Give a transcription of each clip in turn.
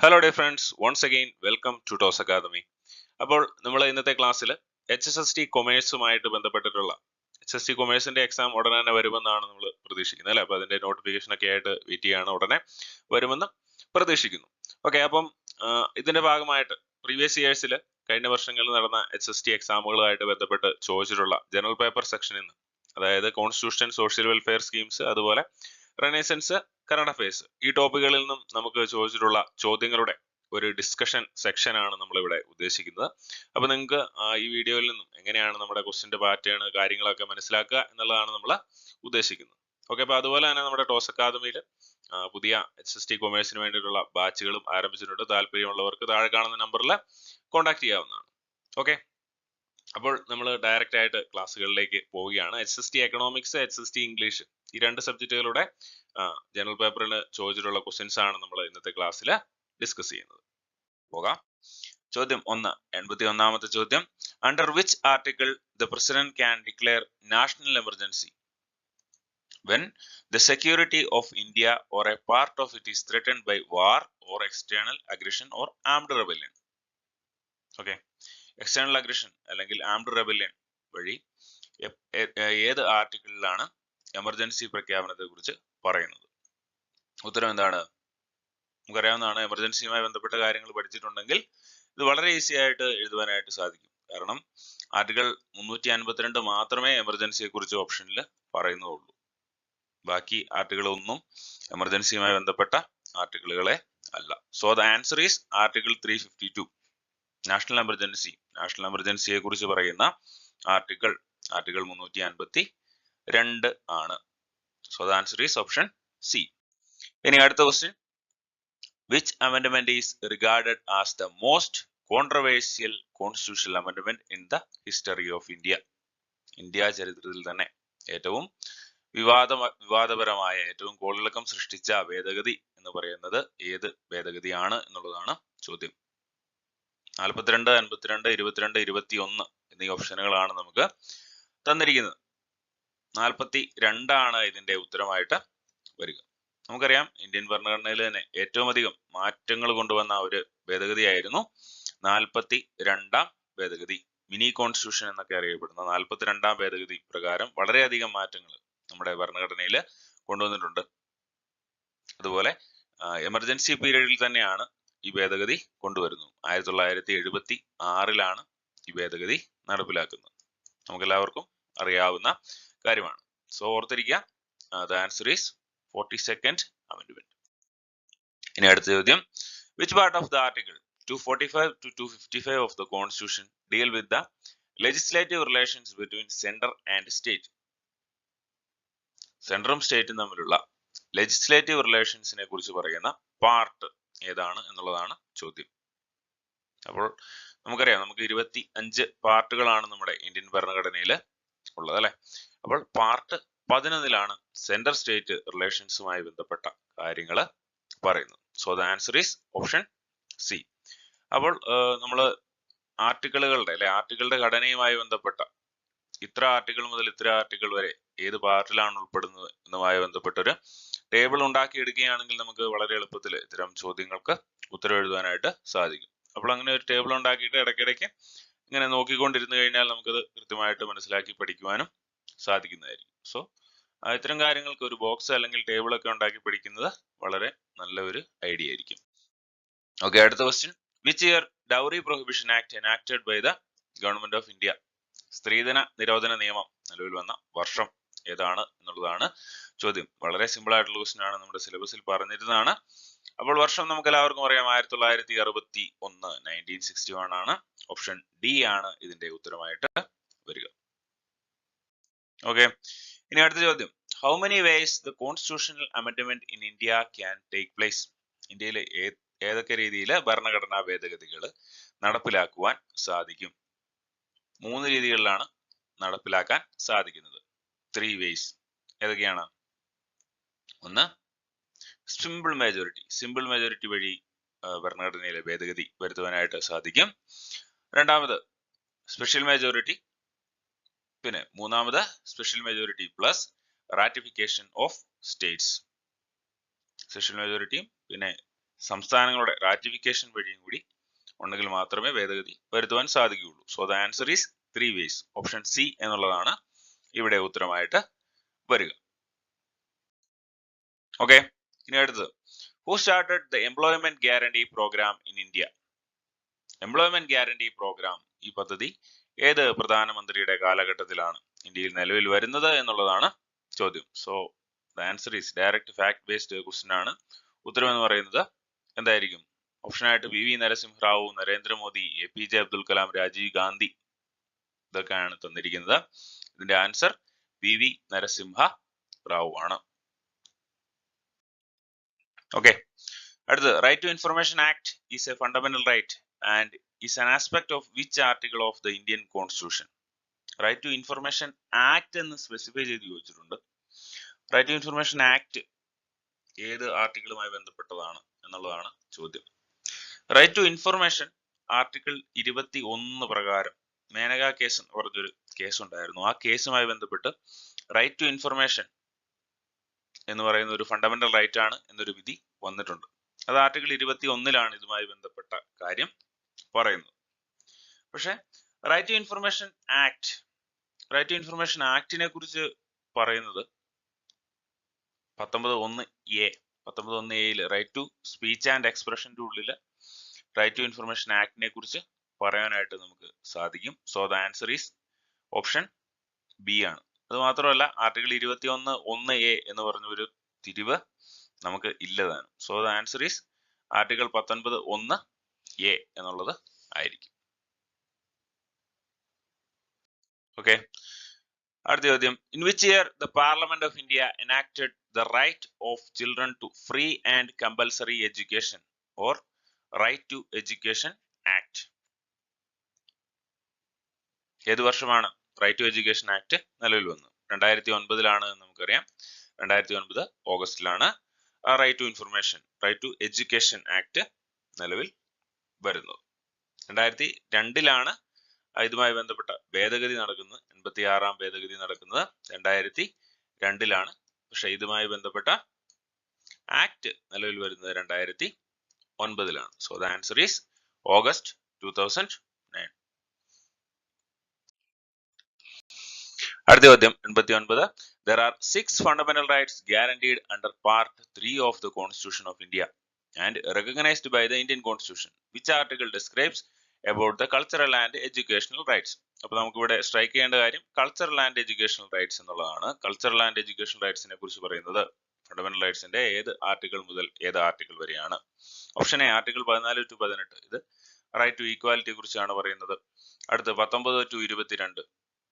Hello dear friends, once again welcome to Toss academy. അപ്പോൾ നമ്മൾ ഇന്നത്തെ ക്ലാസ്സിൽ HSST കൊമേഴ്സുമായിട്ട് ബന്ധപ്പെട്ടിട്ടുള്ള HST കൊമേഴ്സിന്റെ എക്സാം ഉടനെ തന്നെ വരുമെന്നാണ് നമ്മൾ പ്രതീക്ഷിക്കുന്നത് അല്ലേ. അപ്പോൾ അതിന്റെ നോട്ടിഫിക്കേഷൻ ഒക്കെ ആയിട്ട് വെയിറ്റ് ചെയ്യാണ്, ഉടനെ വരുമെന്ന് പ്രതീക്ഷിക്കുന്നു. ഓക്കെ, അപ്പം ഇതിന്റെ ഭാഗമായിട്ട് പ്രീവിയസ് ഇയേഴ്സിൽ കഴിഞ്ഞ വർഷങ്ങളിൽ നടന്ന HST എക്സാമുകളുമായിട്ട് ബന്ധപ്പെട്ട് ചോദിച്ചിട്ടുള്ള ജനറൽ പേപ്പർ സെക്ഷനിൽ നിന്ന്, അതായത് കോൺസ്റ്റിറ്റ്യൂഷൻ, സോഷ്യൽ വെൽഫെയർ സ്കീംസ്, അതുപോലെ റെനൈസൻസ്, കറണ്ട് അഫയേഴ്സ്, ഈ ടോപ്പിക്കുകളിൽ നിന്നും നമുക്ക് ചോദിച്ചിട്ടുള്ള ചോദ്യങ്ങളുടെ ഒരു ഡിസ്കഷൻ സെക്ഷൻ ആണ് നമ്മൾ ഇവിടെ ഉദ്ദേശിക്കുന്നത്. അപ്പൊ നിങ്ങൾക്ക് ഈ വീഡിയോയിൽ നിന്നും എങ്ങനെയാണ് നമ്മുടെ ക്വസ്റ്റിന്റെ പാറ്റേൺ, കാര്യങ്ങളൊക്കെ മനസ്സിലാക്കുക എന്നുള്ളതാണ് നമ്മൾ ഉദ്ദേശിക്കുന്നത്. ഓക്കെ, അപ്പൊ അതുപോലെ തന്നെ നമ്മുടെ ടോസ് അക്കാദമിയിൽ പുതിയ HST കൊമേഴ്സിന് വേണ്ടിയിട്ടുള്ള ബാച്ചുകളും ആരംഭിച്ചിട്ടുണ്ട്. താല്പര്യമുള്ളവർക്ക് താഴെ കാണുന്ന നമ്പറിൽ കോൺടാക്ട് ചെയ്യാവുന്നതാണ്. ഓക്കെ, അപ്പോൾ നമ്മൾ ഡയറക്റ്റ് ആയിട്ട് ക്ലാസ്സുകളിലേക്ക് പോവുകയാണ്. HST എക്കണോമിക്സ്, HST ഇംഗ്ലീഷ്, ഈ രണ്ട് സബ്ജക്റ്റുകളുടെ ജനറൽ പേപ്പറിന് ചോദിച്ചിട്ടുള്ള ക്വസ്റ്റ്യൻസ് ആണ് നമ്മൾ ഇന്നത്തെ ക്ലാസ്സിൽ ഡിസ്കസ് ചെയ്യുന്നത്. പോകാം. ചോദ്യം 1, 81ാമത്തെ ചോദ്യം. Under which article the president can declare national emergency when the security of India or a part of it is threatened by war or external aggression or armed rebellion? Okay, external aggression അല്ലെങ്കിൽ armed rebellion വഴി ഏത് ആർട്ടിക്കിളിലാണ് emergency പ്രഖ്യാപനത്തെ കുറിച്ച് പറയുന്നത്? ഉത്തരം എന്താണ്? നമുക്കറിയാവുന്നതാണ്. എമർജൻസിയുമായി ബന്ധപ്പെട്ട കാര്യങ്ങൾ പഠിച്ചിട്ടുണ്ടെങ്കിൽ ഇത് വളരെ ഈസി ആയിട്ട് എഴുതുവാനായിട്ട് സാധിക്കും. കാരണം ആർട്ടിക്കിൾ 352 മാത്രമേ എമർജൻസിയെ കുറിച്ച് ഓപ്ഷനിൽ പറയുന്നുള്ളൂ. ബാക്കി ആർട്ടിക്കിൾ ഒന്നും എമർജൻസിയുമായി ബന്ധപ്പെട്ട ആർട്ടിക്കിളുകളെ അല്ല. So the answer is article 352. National എമർജൻസിയെ കുറിച്ച് പറയുന്ന ആർട്ടിക്കിൾ 352 ആണ്. So the answer is option C. ഇനി അടുത്ത question. Which amendment is regarded as the most controversial constitutional amendment in the history of India? India ചരിത്രത്തിൽ തന്നെ ഏറ്റവും വിവാദപരമായ, ഏറ്റവും കോളിളക്കം സൃഷ്ടിച്ച ഭേദഗതി എന്ന് പറയുന്നത് ഏത് ഭേദഗതിയാണ് എന്നുള്ളതാണ് ചോദ്യം. 42, 52, 22, 21 എന്നീ ഓപ്ഷനുകളാണ് നമുക്ക് തന്നിരിക്കുന്നത്. 42 ആണ് ഇതിന്റെ ഉത്തരമായിട്ട് വരിക. നമുക്കറിയാം, ഇന്ത്യൻ ഭരണഘടനയിൽ തന്നെ ഏറ്റവും അധികം മാറ്റങ്ങൾ കൊണ്ടുവന്ന ഒരു ഭേദഗതിയായിരുന്നു 42ാം ഭേദഗതി. മിനി കോൺസ്റ്റിറ്റ്യൂഷൻ എന്നൊക്കെ അറിയപ്പെടുന്ന 42ാം ഭേദഗതി പ്രകാരം വളരെയധികം മാറ്റങ്ങൾ നമ്മുടെ ഭരണഘടനയിൽ കൊണ്ടുവന്നിട്ടുണ്ട്. അതുപോലെ എമർജൻസി പീരീഡിൽ തന്നെയാണ് ഈ ഭേദഗതി കൊണ്ടുവരുന്നത്. 1976 ഈ ഭേദഗതി നടപ്പിലാക്കുന്നത്. നമുക്കെല്ലാവർക്കും അറിയാവുന്ന കാര്യമാണ്. സോ ഓർത്തിരിക്കുക, the answer is 42nd amendment. ഇനി അടുത്ത ചോദ്യം. Which part of the article 245 to 255 of the constitution deal with the legislative relations between center and state? സെൻട്രലും സ്റ്റേറ്റും തമ്മിലുള്ള ലെജിസ്ലേറ്റീവ് റിലേഷൻസിനെ കുറിച്ച് പറയുന്ന പാർട്ട് ഏതാണ് എന്നുള്ളതാണ് ചോദ്യം. അപ്പോൾ നമുക്കറിയാം, നമുക്ക് 25 പാർട്ടുകളാണ് നമ്മുടെ ഇന്ത്യൻ ഭരണഘടനയിൽ ഉള്ളത് അല്ലെ. അപ്പോൾ പാർട്ട് 11ലാണ് സെൻട്രൽ സ്റ്റേറ്റ് റിലേഷൻസുമായി ബന്ധപ്പെട്ട കാര്യങ്ങൾ പറയുന്നത്. So the answer is option C. അപ്പോൾ നമ്മൾ ആർട്ടിക്കിളുടെ ഘടനയുമായി ബന്ധപ്പെട്ട ഇത്ര ആർട്ടിക്കിൾ മുതൽ ഇത്ര ആർട്ടിക്കിൾ വരെ ഏത് പാർട്ടിലാണ് ഉൾപ്പെടുന്നത് എന്നുമായി ബന്ധപ്പെട്ടൊരു ടേബിൾ ഉണ്ടാക്കിയെടുക്കുകയാണെങ്കിൽ നമുക്ക് വളരെ എളുപ്പത്തിൽ ഇത്തരം ചോദ്യങ്ങൾക്ക് ഉത്തരം എഴുതാനായിട്ട് സാധിക്കും. അപ്പോൾ അങ്ങനെ ഒരു ടേബിൾ ഉണ്ടാക്കിയിട്ട് ഇടയ്ക്കിടയ്ക്ക് ഇങ്ങനെ നോക്കിക്കൊണ്ടിരുന്നു കഴിഞ്ഞാൽ നമുക്കത് കൃത്യമായിട്ട് മനസ്സിലാക്കി പഠിക്കുവാനും സാധിക്കുന്നതായിരിക്കും. സോ ഇത്തരം കാര്യങ്ങൾക്ക് ഒരു ബോക്സ് അല്ലെങ്കിൽ ടേബിൾ ഒക്കെ ഉണ്ടാക്കി പഠിക്കുന്നത് വളരെ നല്ല ഒരു ഐഡിയ ആയിരിക്കും. ഓക്കെ, അടുത്ത question. Which year dowry prohibition act enacted by the government of India? സ്ത്രീധന നിരോധന നിയമം നിലവിൽ വന്ന വർഷം ഏതാണ് എന്നുള്ളതാണ് ചോദ്യം. വളരെ സിമ്പിൾ ആയിട്ടുള്ള ക്വസ്റ്റ്യൻ ആണ്, നമ്മുടെ സിലബസിൽ പറഞ്ഞിരുന്നതാണ്. അപ്പോൾ വർഷം നമുക്ക് എല്ലാവർക്കും അറിയാം, 1961, 1961 ആണ്. ഓപ്ഷൻ ഡി ആണ് ഇതിന്റെ ഉത്തരമായിട്ട് വരിക. ഓക്കെ, ഇനി അടുത്ത ചോദ്യം. How many vase the constitutional amendment in India can take place? ഇന്ത്യയിൽ ഏതൊക്കെ രീതിയിൽ ഭരണഘടനാ ഭേദഗതികൾ നടപ്പിലാക്കുവാൻ സാധിക്കും? 3 രീതികളിലാണ് നടപ്പിലാക്കാൻ സാധിക്കുന്നത്. 3 ways. ഏതൊക്കെയാണ്? ഒന്ന്, സിമ്പിൾ മെജോറിറ്റി വഴി ഭരണഘടനയിലെ ഭേദഗതി വരുത്തുവാനായിട്ട് സാധിക്കും. രണ്ടാമത് സ്പെഷ്യൽ മെജോറിറ്റി. പിന്നെ മൂന്നാമത് special majority plus ratification of states. Special മെജോറിറ്റിയും പിന്നെ സംസ്ഥാനങ്ങളുടെ റാറ്റിഫിക്കേഷൻ വഴിയും കൂടി ഉണ്ടെങ്കിൽ മാത്രമേ ഭേദഗതി വരുത്തുവാൻ സാധിക്കുകയുള്ളൂ. So the answer is 3 ways. Option C എന്നുള്ളതാണ് ഇവിടെ ഉത്തരമായിട്ട് വരിക. ഓക്കെ, ഇനി അടുത്തത്, who started the employment guarantee programme in India? Employment guarantee programme, ഈ പദ്ധതി ഏത് പ്രധാനമന്ത്രിയുടെ കാലഘട്ടത്തിലാണ് ഇന്ത്യയിൽ നിലവിൽ വരുന്നത് എന്നുള്ളതാണ് ചോദ്യം. So the answer is direct fact based question ആണ്. ഉത്തരം എന്ന് പറയുന്നത് എന്തായിരിക്കും? ഓപ്ഷൻ ആയിട്ട് PV നരസിംഹറാവു, നരേന്ദ്രമോദി, APJ അബ്ദുൽ കലാം, രാജീവ് ഗാന്ധി, ഇതൊക്കെയാണ് തന്നിരിക്കുന്നത്. ഇതിന്റെ ആൻസർ PV നരസിംഹ റാവു ആണ്. ഓക്കെ, അടുത്തത്, right to information act is a fundamental right and is an aspect of which article of the Indian constitution? Right to information act എന്ന് സ്പെസിഫൈ ചെയ്ത് ചോദിച്ചിട്ടുണ്ട്. റൈറ്റ് ടു ഇൻഫർമേഷൻ ആക്ട് ഏത് ആർട്ടിക്കിളുമായി ബന്ധപ്പെട്ടതാണ് എന്നുള്ളതാണ് ചോദ്യം. Right to information article 21 പ്രകാരം Menaka case എന്ന് പറഞ്ഞൊരു കേസ് ഉണ്ടായിരുന്നു. ആ കേസുമായി ബന്ധപ്പെട്ട് റൈറ്റ് ടു ഇൻഫർമേഷൻ എന്ന് പറയുന്ന ഒരു ഫണ്ടമെന്റൽ റൈറ്റ് ആണ് എന്നൊരു വിധി വന്നിട്ടുണ്ട്. അത് ആർട്ടിക്കിൾ 21 ഇതുമായി ബന്ധപ്പെട്ട കാര്യം പറയുന്നത്. പക്ഷെ റൈറ്റ് ടു ഇൻഫർമേഷൻ ആക്ടിനെ കുറിച്ച് പറയുന്നത് 19(1)(a) right to speech and എക്സ്പ്രഷന്റെ ഉള്ളില് റൈറ്റ് ടു ഇൻഫർമേഷൻ ആക്ടിനെ കുറിച്ച് പറയാനായിട്ട് നമുക്ക് സാധിക്കും. So the answer is option B ആണ്. അത് മാത്രമല്ല, ആർട്ടിക്കിൾ 21(1)(a) എന്ന് പറഞ്ഞ ഒരു തിരിവ് നമുക്ക് ഇല്ലതാണ്. So the answer is article 19(1)(a) എന്നുള്ളത് ആയിരിക്കും. ഓക്കെ, അടുത്ത ചോദ്യം, in which year the parliament of India enacted the right of children to free and compulsory education or right to education act? ഏത് വർഷമാണ് റൈറ്റ് ടു എഡ്യൂക്കേഷൻ ആക്ട് നിലവിൽ വന്നത്? 2009 നമുക്കറിയാം. 2009 ഓഗസ്റ്റിലാണ് right to education act നിലവിൽ വരുന്നത്. 2002 ഇതുമായി ബന്ധപ്പെട്ട ഭേദഗതി നടക്കുന്നത്. 86ാം ഭേദഗതി നടക്കുന്നത് 2002. പക്ഷെ ഇതുമായി ബന്ധപ്പെട്ട ആക്ട് നിലവിൽ വരുന്നത് 2009. So the answer is August 2009. അടുത്ത ചോദ്യം 89. There are 6 fundamental rights guaranteed under Part 3 of the Constitution of India and recognized by the Indian Constitution. Which article describes about the cultural and educational rights? അപ്പോൾ നമുക്ക് ഇവിടെ strike ചെയ്യേണ്ട കാര്യം cultural and educational rights എന്നുള്ളതാണ്. Cultural and educational റൈറ്റ്സിനെ കുറിച്ച് പറയുന്നത് fundamental റൈറ്റ്സിന്റെ ഏത് article മുതൽ ഏത് ആർട്ടിക്കിൾ വരെയാണ്? Option A article 14 to 18. ഇത് റൈറ്റ് ടു ഈക്വാലിറ്റിയെ കുറിച്ചാണ് പറയുന്നത്. അടുത്ത് 19 to 22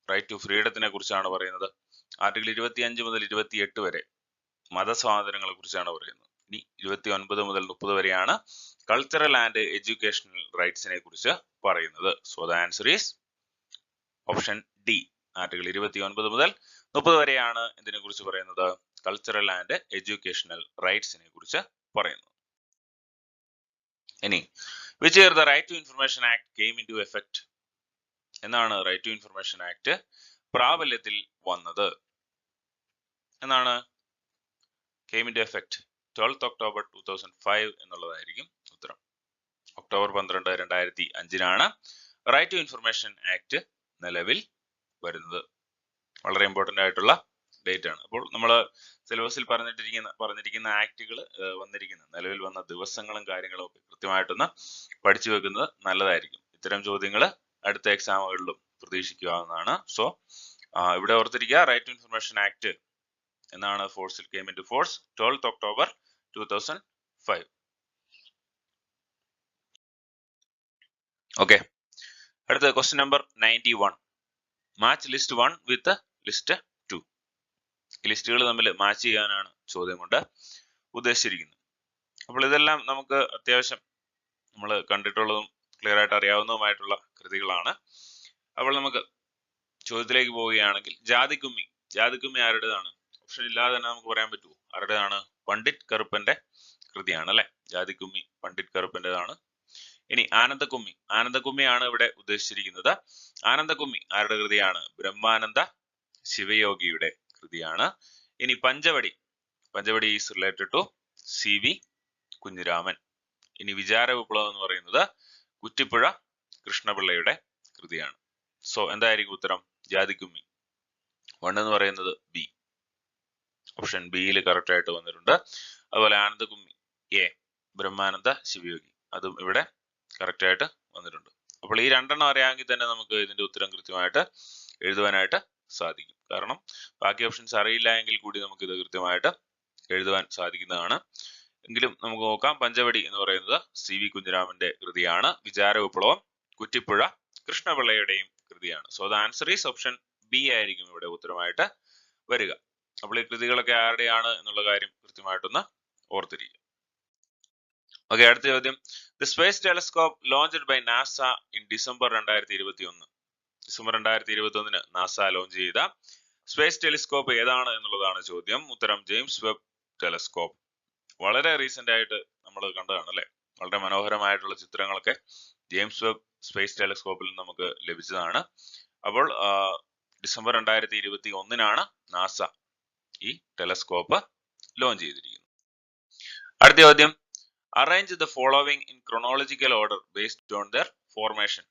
റൈറ്റ് ടു ഫ്രീഡത്തിനെ കുറിച്ചാണ് പറയുന്നത്. ആർട്ടിക്കിൾ 25 മുതൽ 28 വരെ മതസ്വാതന്ത്ര്യങ്ങളെ കുറിച്ചാണ് പറയുന്നത്. ഇനി 29 മുതൽ 30 വരെയാണ് കൾച്ചറൽ ആൻഡ് എഡ്യൂക്കേഷണൽ റൈറ്റ്സിനെ കുറിച്ച് പറയുന്നത്. So the answer is option D. Article 29 മുതൽ 30 വരെയാണ് ഇതിനെ കുറിച്ച് പറയുന്നത്, കൾച്ചറൽ ആൻഡ് എഡ്യൂക്കേഷണൽ റൈറ്റ്സിനെ കുറിച്ച് പറയുന്നത്. ഇനി which year the Right to Information Act came into effect? എന്നാണ് റൈറ്റ് ടു ഇൻഫർമേഷൻ ആക്ട് പ്രാബല്യത്തിൽ വന്നത്? എന്നാണ് came into effect? 12th October 2005 എന്നുള്ളതായിരിക്കും ഉത്തരം. October 12, 2005 right to information act നിലവിൽ വരുന്നത്. വളരെ ഇമ്പോർട്ടന്റ് ആയിട്ടുള്ള ഡേറ്റ് ആണ്. അപ്പോൾ നമ്മൾ സിലബസിൽ പറഞ്ഞിരിക്കുന്ന ആക്ടുകൾ വന്നിരിക്കുന്ന നിലവിൽ വന്ന ദിവസങ്ങളും കാര്യങ്ങളും ഒക്കെ കൃത്യമായിട്ടൊന്ന് പഠിച്ചു വെക്കുന്നത് നല്ലതായിരിക്കും. ഇത്തരം ചോദ്യങ്ങൾ അടുത്ത എക്സാമുകളിലും പ്രതീക്ഷിക്കാവുന്നതാണ്. സോ ഇവിടെ ഓർത്തിരിക്കുക, റൈറ്റ് ടു ഇൻഫർമേഷൻ ആക്ട് എന്നാണ് ഫോഴ്സിൽ came in to force 12th October 2005. Okay, അടുത്ത question number 91. Match list 1 with list 2. ഈ ലിസ്റ്റുകൾ തമ്മിൽ മാച്ച് ചെയ്യാനാണ് ചോദ്യം കൊണ്ട് ഉദ്ദേശിച്ചിരിക്കുന്നത്. അപ്പോൾ ഇതെല്ലാം നമുക്ക് അത്യാവശ്യം നമ്മൾ കണ്ടിട്ടുള്ളതും ക്ലിയർ ആയിട്ട് അറിയാവുന്നതുമായിട്ടുള്ള കൃതികളാണ്. അപ്പോൾ നമുക്ക് ചോദ്യത്തിലേക്ക് പോവുകയാണെങ്കിൽ, ജാതിക്കുമ്മി ആരുടേതാണ്? ഓപ്ഷൻ ഇല്ലാതെ തന്നെ നമുക്ക് പറയാൻ പറ്റുമോ ആരുടേതാണ്? പണ്ഡിറ്റ് കറുപ്പന്റെ കൃതിയാണ് അല്ലെ. ജാതിക്കുമ്മി പണ്ഡിറ്റ് കറുപ്പന്റേതാണ്. ഇനി ആനന്ദക്കുമ്മിയാണ് ഇവിടെ ഉദ്ദേശിച്ചിരിക്കുന്നത്. ആനന്ദക്കുമ്മി ആരുടെ കൃതിയാണ്? ബ്രഹ്മാനന്ദ ശിവയോഗിയുടെ കൃതിയാണ്. ഇനി Panchavati is related to CV Kunhiraman. ഇനി വിചാര വിപ്ലവം എന്ന് പറയുന്നത് കുറ്റിപ്പുഴ കൃഷ്ണപിള്ളയുടെ കൃതിയാണ്. സോ എന്തായിരിക്കും ഉത്തരം? ജാതിക്കുമ്മി. 1 എന്ന് പറയുന്നത് ബി, ഓപ്ഷൻ ബിയിൽ കറക്റ്റ് ആയിട്ട് വന്നിട്ടുണ്ട്. അതുപോലെ ആനന്ദകുമ്മി എ, ബ്രഹ്മാനന്ദ ശിവയോഗി, അതും ഇവിടെ കറക്റ്റ് ആയിട്ട് വന്നിട്ടുണ്ട്. അപ്പോൾ ഈ 2 അറിയാമെങ്കിൽ തന്നെ നമുക്ക് ഇതിന്റെ ഉത്തരം കൃത്യമായിട്ട് എഴുതുവാനായിട്ട് സാധിക്കും. കാരണം ബാക്കി ഓപ്ഷൻസ് അറിയില്ല എങ്കിൽ കൂടി നമുക്ക് ഇത് കൃത്യമായിട്ട് എഴുതുവാൻ സാധിക്കുന്നതാണ്. എങ്കിലും നമുക്ക് നോക്കാം. പഞ്ചവടി എന്ന് പറയുന്നത് CV കുഞ്ഞിരാമന്റെ കൃതിയാണ്. വിചാര വിപ്ലവം കുറ്റിപ്പുഴ കൃഷ്ണപിള്ളയുടെയും കൃതിയാണ്. So the answer is option B ആയിരിക്കും ഇവിടെ ഉത്തരമായിട്ട് വരിക. അപ്പോൾ ഈ കൃതികളൊക്കെ ആരുടെയാണ് എന്നുള്ള കാര്യം കൃത്യമായിട്ടൊന്ന് ഓർത്തിരിക്കുക. ഓക്കെ, അടുത്ത ചോദ്യം. The space telescope launched by NASA in December 2021. December 2021 NASA launch ചെയ്ത സ്പേസ് ടെലിസ്കോപ്പ് ഏതാണ് എന്നുള്ളതാണ് ചോദ്യം. ഉത്തരം ജെയിംസ് വെബ് ടെലസ്കോപ്പ്. വളരെ റീസെന്റ് ആയിട്ട് നമ്മൾ കണ്ടതാണ് അല്ലെ. വളരെ മനോഹരമായിട്ടുള്ള ചിത്രങ്ങളൊക്കെ ജെയിംസ് വെബ് സ്പേസ് ടെലസ്കോപ്പിൽ നമുക്ക് ലഭിച്ചതാണ്. അപ്പോൾ ഡിസംബർ 2021 നാസ ഈ ടെലസ്കോപ്പ് ലോഞ്ച് ചെയ്തിരിക്കുന്നത്. അടുത്ത ചോദ്യം. Arrange the following in chronological order based on their formation.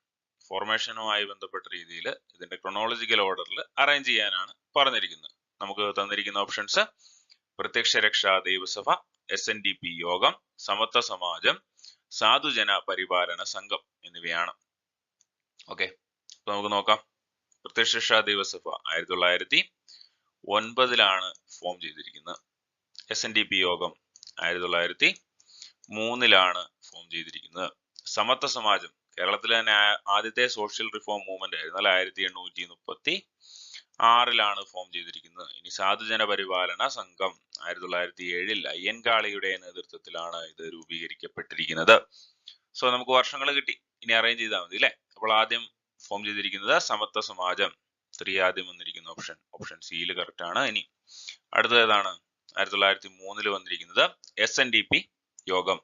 ഫോർമേഷനുമായി ബന്ധപ്പെട്ട രീതിയിൽ ഇതിന്റെ ക്രോണോളജിക്കൽ ഓർഡറിൽ അറേഞ്ച് ചെയ്യാനാണ് പറഞ്ഞിരിക്കുന്നത്. നമുക്ക് തന്നിരിക്കുന്ന ഓപ്ഷൻസ് പ്രത്യക്ഷ രക്ഷാ ദൈവസഭ, SNDP യോഗം, സമത്വ സമാജം, സാധുജന പരിപാലന സംഘം എന്നിവയാണ്. ഓക്കെ, അപ്പൊ നമുക്ക് നോക്കാം. പ്രത്യക്ഷ രക്ഷാ ദൈവസഭ 1909 ഫോം ചെയ്തിരിക്കുന്നത്. SNDP യോഗം 1903 ഫോം ചെയ്തിരിക്കുന്നത്. സമത്വ സമാജം കേരളത്തിലെ തന്നെ ആദ്യത്തെ സോഷ്യൽ റിഫോം മൂവ്മെന്റ് ആയിരുന്നു അല്ലെ. 1826 ഫോം ചെയ്തിരിക്കുന്നത്. ഇനി സാധുജന പരിപാലന സംഘം 1907 അയ്യൻകാളിയുടെ നേതൃത്വത്തിലാണ് ഇത് രൂപീകരിക്കപ്പെട്ടിരിക്കുന്നത്. സോ നമുക്ക് വർഷങ്ങൾ കിട്ടി, ഇനി അറേഞ്ച് ചെയ്താൽ മതി അല്ലെ. അപ്പോൾ ആദ്യം ഫോം ചെയ്തിരിക്കുന്നത് സമത്വ സമാജം, 3 ആദ്യം വന്നിരിക്കുന്ന ഓപ്ഷൻ സിയിൽ കറക്റ്റ് ആണ്. ഇനി അടുത്തത് ഏതാണ്? 1903 വന്നിരിക്കുന്നത് SNDP യോഗം.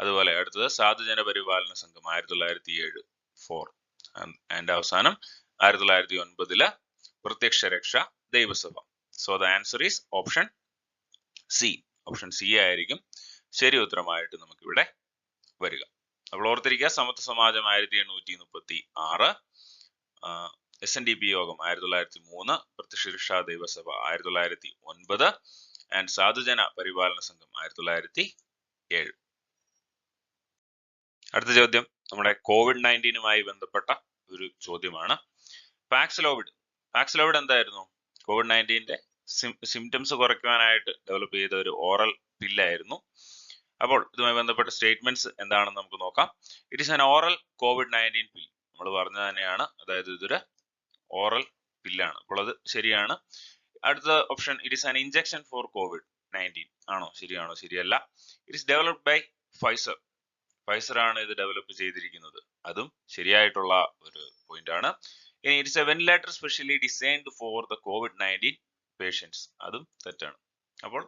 അതുപോലെ അടുത്തത് സാധുജന പരിപാലന സംഘം 1907 4 ആൻഡ് അവസാനം 1909 പ്രത്യക്ഷ രക്ഷ ദൈവസഭ. So the answer is option C. Option C ആയിരിക്കും ശരി ഉത്തരമായിട്ട് നമുക്ക് ഇവിടെ വരിക. അപ്പോൾ ഓർത്തിരിക്കുക, സമത്വ സമാജം 1836, SNDP യോഗം 1903, പ്രത്യക്ഷ രക്ഷാ ദൈവസഭ 1909 ആൻഡ് സാധുജന പരിപാലന സംഘം 1907. അടുത്ത ചോദ്യം നമ്മുടെ COVID-19 ബന്ധപ്പെട്ട ഒരു ചോദ്യമാണ്. പാക്സിലോവിഡ് എന്തായിരുന്നു? COVID-19 സിംറ്റംസ് കുറയ്ക്കുവാനായിട്ട് ഡെവലപ്പ് ചെയ്ത ഒരു ഓറൽ പില്ലായിരുന്നു. അപ്പോൾ ഇതുമായി ബന്ധപ്പെട്ട സ്റ്റേറ്റ്മെന്റ്സ് എന്താണെന്ന് നമുക്ക് നോക്കാം. It is an oral COVID-19 പിൽ. നമ്മൾ പറഞ്ഞത് തന്നെയാണ്, അതായത് ഇതൊരു ഓറൽ പില്ലാണ്. അപ്പോൾ അത് ശരിയാണ്. അടുത്ത option, it is an injection for COVID-19 ആണോ? ശരിയാണോ? ശരിയല്ല. It is developed by Pfizer ആണ് ഇത് ഡെവലപ്പ് ചെയ്തിരിക്കുന്നത്. അതും ശരിയായിട്ടുള്ള ഒരു പോയിന്റ് ആണ്. ഇനി it's a ventilator specially designed for the COVID-19 patients, അതും തെറ്റാണ്. അപ്പോൾ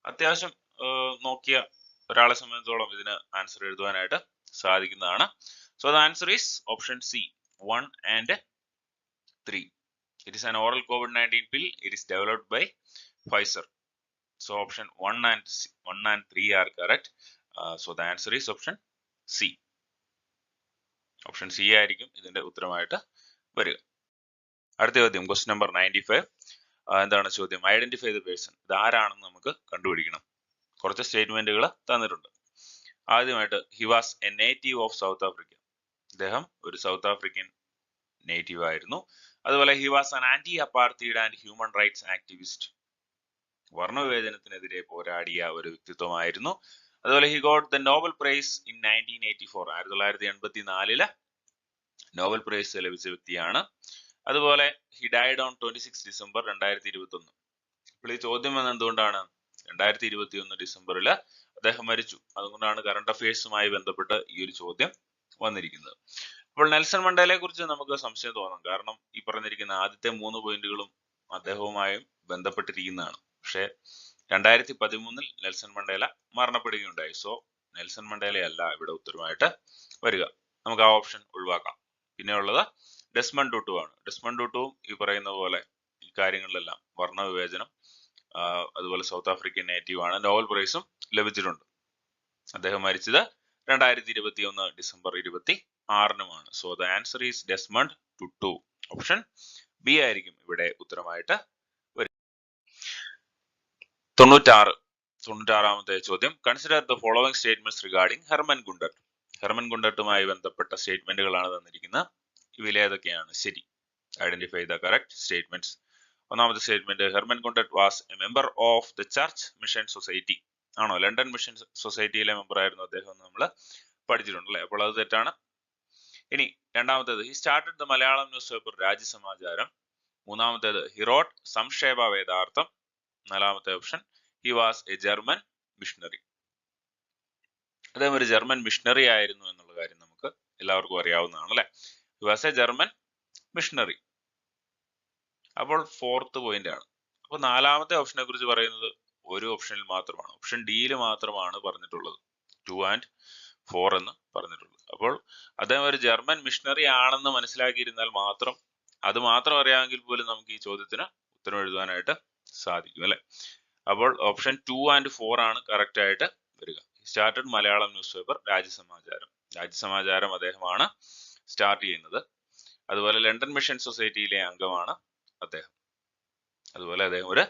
അത്യാവശ്യം നോക്കിയ ഒരാളെ സംബന്ധിച്ചോളം ഇതിന് ആൻസർ എഴുതുവാനായിട്ട് സാധിക്കുന്നതാണ്. So the answer is option C 1 and 3. It is an oral COVID-19 pill. It is developed by Pfizer. So option 1 and 3 are correct. So the answer is option C. Option C ആയിരിക്കും ഇതിന്റെ ഉത്തരമായിട്ട് വരിക. അടുത്ത ചോദ്യം, question number 95. എന്താണ് ചോദ്യം? Identify the person. ഇത് ആരാണെന്ന് നമുക്ക് കണ്ടുപിടിക്കണം. കുറച്ച് സ്റ്റേറ്റ്മെന്റുകൾ തന്നിട്ടുണ്ട്. ആദ്യമായിട്ട്, he was a native of South Africa. ഇദ്ദേഹം ഒരു സൗത്ത് ആഫ്രിക്കൻ നേറ്റീവ് ആയിരുന്നു. അതുപോലെ he was an anti apartheid and human rights activist. വർണ്ണവിവേചനത്തിനെതിരെ പോരാടിയ ഒരു വ്യക്തിത്വമായിരുന്നു. അതുപോലെ he got the Nobel prize in 1984. 1984 Nobel prize ലഭിച്ച വ്യക്തിയാണ്. അതുപോലെ ഹി ഡൈഡ് ഓൺ 26 ഡിസംബർ 2021. ഇപ്പോൾ ഈ ചോദ്യം വന്നത് എന്തുകൊണ്ടാണ്? 2021 ഡിസംബറിൽ അദ്ദേഹം മരിച്ചു. അതുകൊണ്ടാണ് കറണ്ട് അഫയേഴ്സുമായി ബന്ധപ്പെട്ട് ഈ ഒരു ചോദ്യം വന്നിരിക്കുന്നത്. അപ്പോൾ നെൽസൺ മണ്ടേലയെ കുറിച്ച് നമുക്ക് സംശയം തോന്നാം. കാരണം ഈ പറഞ്ഞിരിക്കുന്ന ആദ്യത്തെ 3 പോയിന്റുകളും അദ്ദേഹവുമായും ബന്ധപ്പെട്ടിരിക്കുന്നതാണ്. പക്ഷേ 2013 നെൽസൺ മണ്ടേല മരണപ്പെടുകയുണ്ടായി. സോ നെൽസൺ മണ്ടേലയല്ല ഇവിടെ ഉത്തരമായിട്ട് വരിക. നമുക്ക് ആ ഓപ്ഷൻ ഒഴിവാക്കാം. പിന്നെ ഉള്ളത് ഡെസ്മണ്ട് ടുട്ടു ആണ്. ഡെസ്മണ്ട് ടുട്ടുവും ഈ പറയുന്ന പോലെ ഈ കാര്യങ്ങളിലെല്ലാം വർണ്ണവിവേചനം, അതുപോലെ സൗത്ത് ആഫ്രിക്കൻ നേറ്റീവ് ആണ്, നോബൽ പ്രൈസും ലഭിച്ചിട്ടുണ്ട്. അദ്ദേഹം മരിച്ചത് 2021 ഡിസംബർ 26-നുമാണ്. So the answer is Desmond Tutu. Option B ആയിരിക്കും ഇവിടെ ഉത്തരമായിട്ട് വരും. 96ാമത്തെ ചോദ്യം. Consider the following statements regarding Hermann Gundert. Hermann ഗുണ്ടർട്ടുമായി ബന്ധപ്പെട്ട സ്റ്റേറ്റ്മെന്റുകളാണ് തന്നിരിക്കുന്നത്. ഇവയിൽ ഏതൊക്കെയാണ് ശരി? Identify the correct statements. ഒന്നാമത്തെ statement, Hermann Gundert was a member of the church mission society. ആണോ? ലണ്ടൻ മിഷൻ സൊസൈറ്റിയിലെ മെമ്പർ ആയിരുന്നു അദ്ദേഹം എന്ന് നമ്മൾ പഠിച്ചിട്ടുണ്ട് അല്ലേ? അപ്പോൾ അത് തെറ്റാണ്. ഇനി രണ്ടാമത്തേത്, he started the Malayalam newspaper Rajyasamacharam. മൂന്നാമത്തേത്, ഹി റോട്ട് സംക്ഷേപ വേദാർത്ഥം. നാലാമത്തെ option, he was a German missionary. അദ്ദേഹം ഒരു ജർമ്മൻ മിഷണറി ആയിരുന്നു എന്നുള്ള കാര്യം നമുക്ക് എല്ലാവർക്കും അറിയാവുന്നതാണ് അല്ലെ? He was a German missionary. അപ്പോൾ ഫോർത്ത് പോയിന്റ് ആണ്. അപ്പോൾ നാലാമത്തെ ഓപ്ഷനെ കുറിച്ച് പറയുന്നത് ഒരു ഓപ്ഷനിൽ മാത്രമാണ്, ഓപ്ഷൻ ഡിയിൽ മാത്രമാണ് പറഞ്ഞിട്ടുള്ളത്, 2 and 4 എന്ന് പറഞ്ഞിട്ടുള്ളത്. അപ്പോൾ അദ്ദേഹം ഒരു ജർമ്മൻ മിഷണറി ആണെന്ന് മനസ്സിലാക്കിയിരുന്നാൽ മാത്രം, അത് മാത്രം അറിയാമെങ്കിൽ പോലും നമുക്ക് ഈ ചോദ്യത്തിന് ഉത്തരം എഴുതാനായിട്ട് സാധിക്കും അല്ലെ? അപ്പോൾ ഓപ്ഷൻ 2 and 4 ആണ് കറക്റ്റ് ആയിട്ട് വരിക. Started Malayalam newspaper Rajyasamacharam. Rajyasamacharam അദ്ദേഹമാണ് സ്റ്റാർട്ട് ചെയ്യുന്നത്. അതുപോലെ ലണ്ടൻ മിഷൻ സൊസൈറ്റിയിലെ അംഗമാണ് അദ്ദേഹം. അതുപോലെ അദ്ദേഹം ഒരു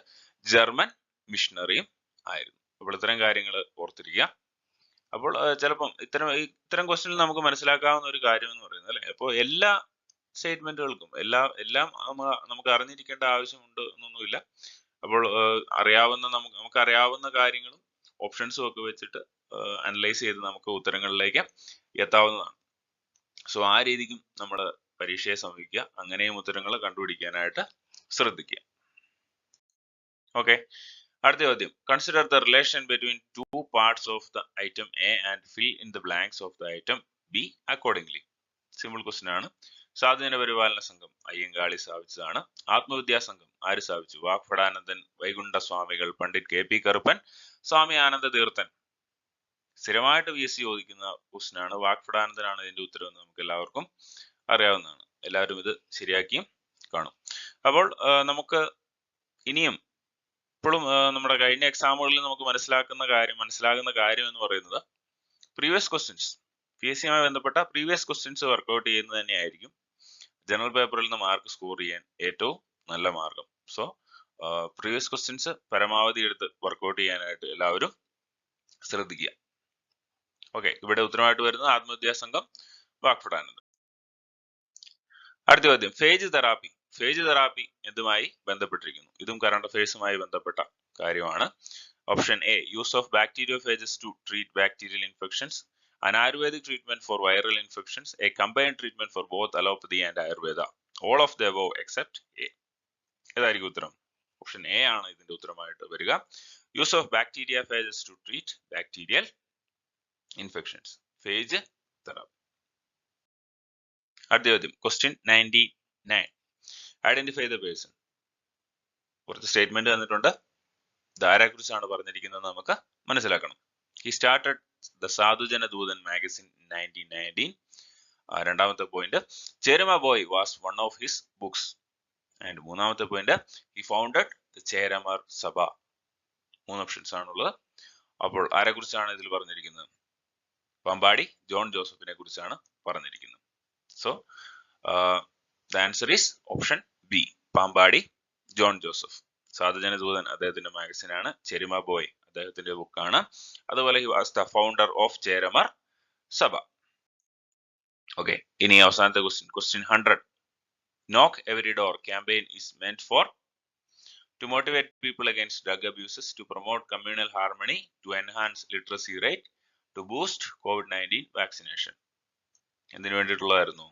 ജർമ്മൻ മിഷണറിയും ആയിരുന്നു. അപ്പോൾ ഇത്തരം കാര്യങ്ങൾ ഓർത്തിരിക്കുക. അപ്പോൾ ചിലപ്പം ഇത്തരം ക്വസ്റ്റ്യനിൽ നമുക്ക് മനസ്സിലാക്കാവുന്ന ഒരു കാര്യം എന്ന് പറയുന്നത് അല്ലെ, അപ്പോൾ എല്ലാ സ്റ്റേറ്റ്മെന്റുകൾക്കും എല്ലാം നമുക്ക് അറിഞ്ഞിരിക്കേണ്ട ആവശ്യമുണ്ട് എന്നൊന്നുമില്ല. അപ്പോൾ നമുക്ക് അറിയാവുന്ന കാര്യങ്ങളും ഓപ്ഷൻസും ഒക്കെ വെച്ചിട്ട് അനലൈസ് ചെയ്ത് നമുക്ക് ഉത്തരങ്ങളിലേക്ക് എത്താവുന്നതാണ്. സോ ആ രീതിക്കും നമ്മൾ പരീക്ഷയെ സമീപിക്കുക, അങ്ങനെയും ഉത്തരങ്ങൾ കണ്ടുപിടിക്കാനായിട്ട് ശ്രദ്ധിക്കുക. ഓക്കെ, അടുത്ത ചോദ്യം. Consider the relation between 2 parts of the item A and fill in the blanks of the item B accordingly. Simple question ആണ്. സ്വാധീന പരിപാലന സംഘം അയ്യങ്കാളി സ്ഥാപിച്ചതാണ്. ആത്മവിദ്യാ സംഘം ആര് സ്ഥാപിച്ചു? വാഗ്ഭടാനന്ദൻ, വൈകുണ്ഠ സ്വാമികൾ, പണ്ഡിറ്റ് കെ പി കറുപ്പൻ, സ്വാമി ആനന്ദ തീർത്ഥൻ. സ്ഥിരമായിട്ട് VSC ചോദിക്കുന്ന ക്വസ്റ്റ്യൻ ആണ്. വാഗ്ഭടാനന്ദനാണ് ഇതിന്റെ ഉത്തരം എന്ന് നമുക്ക് എല്ലാവർക്കും അറിയാവുന്നതാണ്. എല്ലാവരും ഇത് ശരിയാക്കിയും കാണും. അപ്പോൾ നമുക്ക് ഇനിയും ഇപ്പോഴും നമ്മുടെ കഴിഞ്ഞ എക്സാമുകളിൽ നമുക്ക് മനസ്സിലാകുന്ന കാര്യം എന്ന് പറയുന്നത് പ്രീവിയസ് ക്വസ്റ്റ്യൻസ്, PSC-യുമായി ബന്ധപ്പെട്ട പ്രീവിയസ് ക്വസ്റ്റ്യൻസ് വർക്ക്ഔട്ട് ചെയ്യുന്നത് തന്നെയായിരിക്കും ജനറൽ പേപ്പറിൽ നിന്ന് മാർക്ക് സ്കോർ ചെയ്യാൻ ഏറ്റവും നല്ല മാർഗം. സോ പ്രീവിയസ് ക്വസ്റ്റ്യൻസ് പരമാവധി എടുത്ത് വർക്ക്ഔട്ട് ചെയ്യാനായിട്ട് എല്ലാവരും ശ്രദ്ധിക്കുക. ഓക്കെ, ഇവിടെ ഉത്തരമായിട്ട് വരുന്നത് ആത്മവിദ്യാ സംഘം, വാഗ്ഭടാനന്ദൻ. അടുത്ത ചോദ്യം, ഫേജ് തെറാപ്പി. ഫേജ് തെറാപ്പി എന്തുമായി ബന്ധപ്പെട്ടിരിക്കുന്നു? ഇതും കറണ്ട് അഫയേഴ്സുമായി ബന്ധപ്പെട്ട കാര്യമാണ്. Option A, use of bacteriophages to treat bacterial infections, an Ayurvedic treatment for viral infections, a combined treatment for both allopathy and Ayurveda, all of the above except A. ഏതായിരിക്കും ഉത്തരം? Option A ആണ് ഇതിന്റെ ഉത്തരമായിട്ട് വരിക. Use of bacteriophages to treat bacterial infections, phage therapy. അടുത്ത ചോദ്യം, question 99. Identify the person. കുറച്ച് statement തന്നിട്ടുണ്ട്. ഇതാരെ കുറിച്ചാണ് പറഞ്ഞിരിക്കുന്നത് നമുക്ക് മനസ്സിലാക്കണം. He started the Sadhujana Doodan magazine in 1919. രണ്ടാമത്തെ point, Cherama Boy was one of his books. And മൂന്നാമത്തെ point, he founded the Cheramar Sabha. 3 options ആണുള്ളത്. അപ്പോൾ ആരെ കുറിച്ചാണ് ഇതിൽ പറഞ്ഞിരിക്കുന്നത്? പാമ്പാടി ജോൺ ജോസഫിനെ കുറിച്ചാണ് പറഞ്ഞിരിക്കുന്നത്. So the answer is option B, Pampady John Joseph. Sadhujana Doothan അദ്ദേഹത്തിന്റെ മാഗസിൻ ആണ്. ചെരിമ ബോയ് അദ്ദേഹത്തിന്റെ ബുക്കാണ്. അതുപോലെ he was the founder of Cheramar Sabha. Okay, ഇനി അവസാനത്തെ question 100. Knock every door campaign is meant for to motivate people against drug abuses, to promote communal harmony, to enhance literacy rate, to boost COVID-19 vaccination. എന്തിനു വേണ്ടിയിട്ടുള്ളതായിരുന്നു?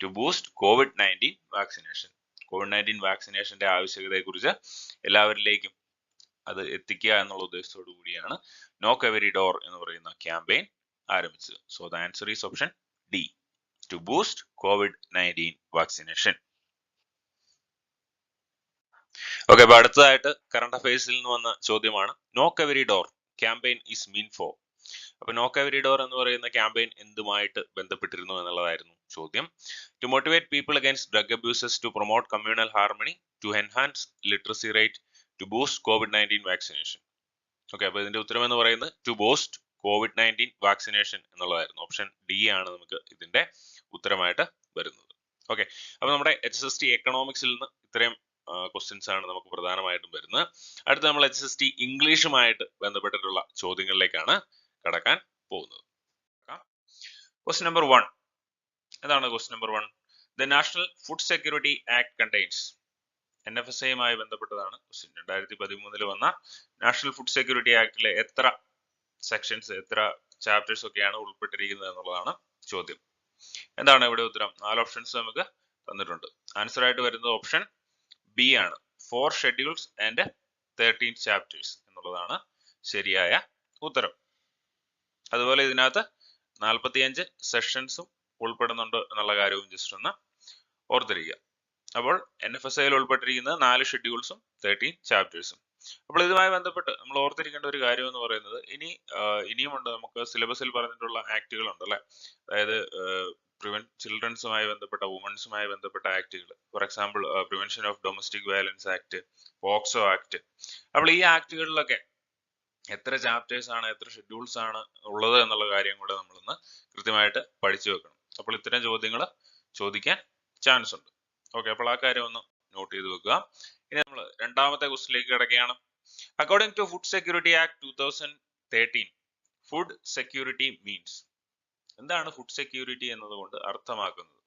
To boost COVID-19 vaccination. COVID-19 വാക്സിനേഷന്റെ ആവശ്യകതയെ കുറിച്ച് എല്ലാവരിലേക്കും അത് എത്തിക്കുക എന്നുള്ള ഉദ്ദേശത്തോടു കൂടിയാണ് നോക്ക് എവരി ഡോർ എന്ന് പറയുന്ന ക്യാമ്പയിൻ ആരംഭിച്ചത്. So the answer is option D, to boost COVID-19 vaccination. Okay, അപ്പൊ അടുത്തതായിട്ട് കറണ്ട് അഫയേഴ്സിൽ നിന്ന് വന്ന ചോദ്യമാണ്, knock every door campaign is mean for. അപ്പൊ നോക്ക് എവരി ഡോർ എന്ന് പറയുന്ന ക്യാമ്പയിൻ എന്തുമായിട്ട് ബന്ധപ്പെട്ടിരുന്നു എന്നുള്ളതായിരുന്നു ചോദ്യം. To motivate people against drug abuses, to promote communal harmony, to enhance literacy rate, to boost COVID-19 vaccination. Okay, അപ്പൊ ഇതിന്റെ ഉത്തരം എന്ന് പറയുന്നത് ടു ബൂസ്റ്റ് COVID-19 വാക്സിനേഷൻ എന്നുള്ളതായിരുന്നു. ഓപ്ഷൻ ഡി ആണ് നമുക്ക് ഇതിന്റെ ഉത്തരമായിട്ട് വരുന്നത്. ഓക്കെ, അപ്പൊ നമ്മുടെ HSST എക്കണോമിക്സിൽ നിന്ന് ഇത്രയും ക്വസ്റ്റ്യൻസ് ആണ് നമുക്ക് പ്രധാനമായിട്ടും വരുന്നത്. അടുത്ത നമ്മൾ HSST ഇംഗ്ലീഷുമായിട്ട് ബന്ധപ്പെട്ടിട്ടുള്ള ചോദ്യങ്ങളിലേക്കാണ് കടക്കാൻ പോകുന്നത്. Question number 1. എന്താണ് question number 1? The national food security act contains. NFSAയുമായി ബന്ധപ്പെട്ടതാണ് ക്വസ്റ്റ്യൻ. 2013 വന്ന നാഷണൽ ഫുഡ് സെക്യൂരിറ്റി ആക്ടിലെ എത്ര സെക്ഷൻസ്, എത്ര ചാപ്റ്റേഴ്സ് ഒക്കെയാണ് ഉൾപ്പെട്ടിരിക്കുന്നത് എന്നുള്ളതാണ് ചോദ്യം. എന്താണ് ഇവിടെ ഉത്തരം? 4 ഓപ്ഷൻസ് നമുക്ക് തന്നിട്ടുണ്ട്. ആൻസർ ആയിട്ട് വരുന്നത് ഓപ്ഷൻ ബി ആണ്. 4 ഷെഡ്യൂൾസ് ആൻഡ് 13 ചാപ്റ്റേഴ്സ് എന്നുള്ളതാണ് ശരിയായ ഉത്തരം. അതുപോലെ ഇതിനകത്ത് 45 സെഷൻസും ഉൾപ്പെടുന്നുണ്ട് എന്നുള്ള കാര്യവും ജസ്റ്റ് ഒന്ന് ഓർത്തിരിക്കുക. അപ്പോൾ NFSAയിൽ ഉൾപ്പെട്ടിരിക്കുന്നത് 4 ഷെഡ്യൂൾസും 13 ചാപ്റ്റേഴ്സും. അപ്പോൾ ഇതുമായി ബന്ധപ്പെട്ട് നമ്മൾ ഓർത്തിരിക്കേണ്ട ഒരു കാര്യം എന്ന് പറയുന്നത് ഇനിയുമുണ്ട് നമുക്ക് സിലബസിൽ പറഞ്ഞിട്ടുള്ള ആക്ടുകൾ ഉണ്ട് അല്ലെ. അതായത് ചിൽഡ്രൻസുമായി ബന്ധപ്പെട്ട, വുമൻസുമായി ബന്ധപ്പെട്ട ആക്ടുകൾ. For example prevention of domestic violence act, POCSO act. അപ്പോൾ ഈ ആക്ടുകളിലൊക്കെ എത്ര ചാപ്റ്റേഴ്സ് ആണ്, എത്ര ഷെഡ്യൂൾസ് ആണ് ഉള്ളത് എന്നുള്ള കാര്യം കൂടെ നമ്മളൊന്ന് കൃത്യമായിട്ട് പഠിച്ചു വെക്കണം. അപ്പോൾ ഇത്തരം ചോദ്യങ്ങൾ ചോദിക്കാൻ ചാൻസ് ഉണ്ട്. ഓക്കെ, അപ്പോൾ ആ കാര്യം ഒന്ന് നോട്ട് ചെയ്ത് വെക്കുക. ഇനി നമ്മൾ രണ്ടാമത്തെ ക്വസ്റ്റിലേക്ക് കിടക്കുകയാണ്. According to food security act 2013, food security means. എന്താണ് ഫുഡ് സെക്യൂരിറ്റി എന്നതുകൊണ്ട് അർത്ഥമാക്കുന്നത്?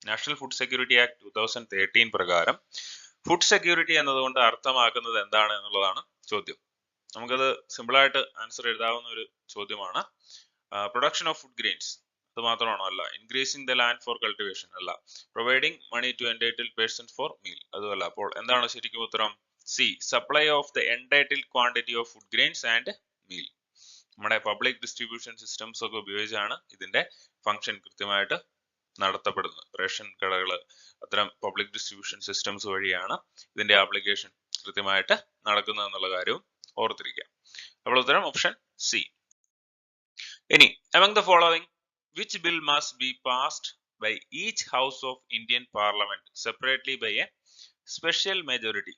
നാഷണൽ ഫുഡ് സെക്യൂരിറ്റി ആക്ട് 2013 പ്രകാരം ഫുഡ് സെക്യൂരിറ്റി എന്നതുകൊണ്ട് അർത്ഥമാക്കുന്നത് എന്താണ് എന്നുള്ളതാണ് ചോദ്യം. നമുക്കത് സിമ്പിൾ ആയിട്ട് ആൻസർ എഴുതാവുന്ന ഒരു ചോദ്യമാണ്. പ്രൊഡക്ഷൻ ഓഫ് ഫുഡ് ഗ്രെയിൻസ്, അത് മാത്രമാണോ? അല്ല. Increasing the land for cultivation, അല്ല. Providing money to entitled persons for meal, അതുമല്ല. അപ്പോൾ എന്താണ് ശരിക്കും ഉത്തരം? C, supply of the entitled quantity of food grains and meal. നമ്മുടെ പബ്ലിക് ഡിസ്ട്രിബ്യൂഷൻ സിസ്റ്റംസ് ഒക്കെ ഉപയോഗിച്ചാണ് ഇതിന്റെ ഫംഗ്ഷൻ കൃത്യമായിട്ട് നടത്തപ്പെടുന്നത്. റേഷൻ കടകള്, അത്തരം പബ്ലിക് ഡിസ്ട്രിബ്യൂഷൻ സിസ്റ്റംസ് വഴിയാണ് ഇതിന്റെ ആപ്ലിക്കേഷൻ കൃത്യമായിട്ട് നടക്കുന്നത് എന്നുള്ള കാര്യവും ഓർത്തിരിക്കുക. അപ്പോൾ ഉത്തരം ഓപ്ഷൻ സി. ഇനി among the following, which bill must be passed by each house of Indian Parliament separately by a special majority?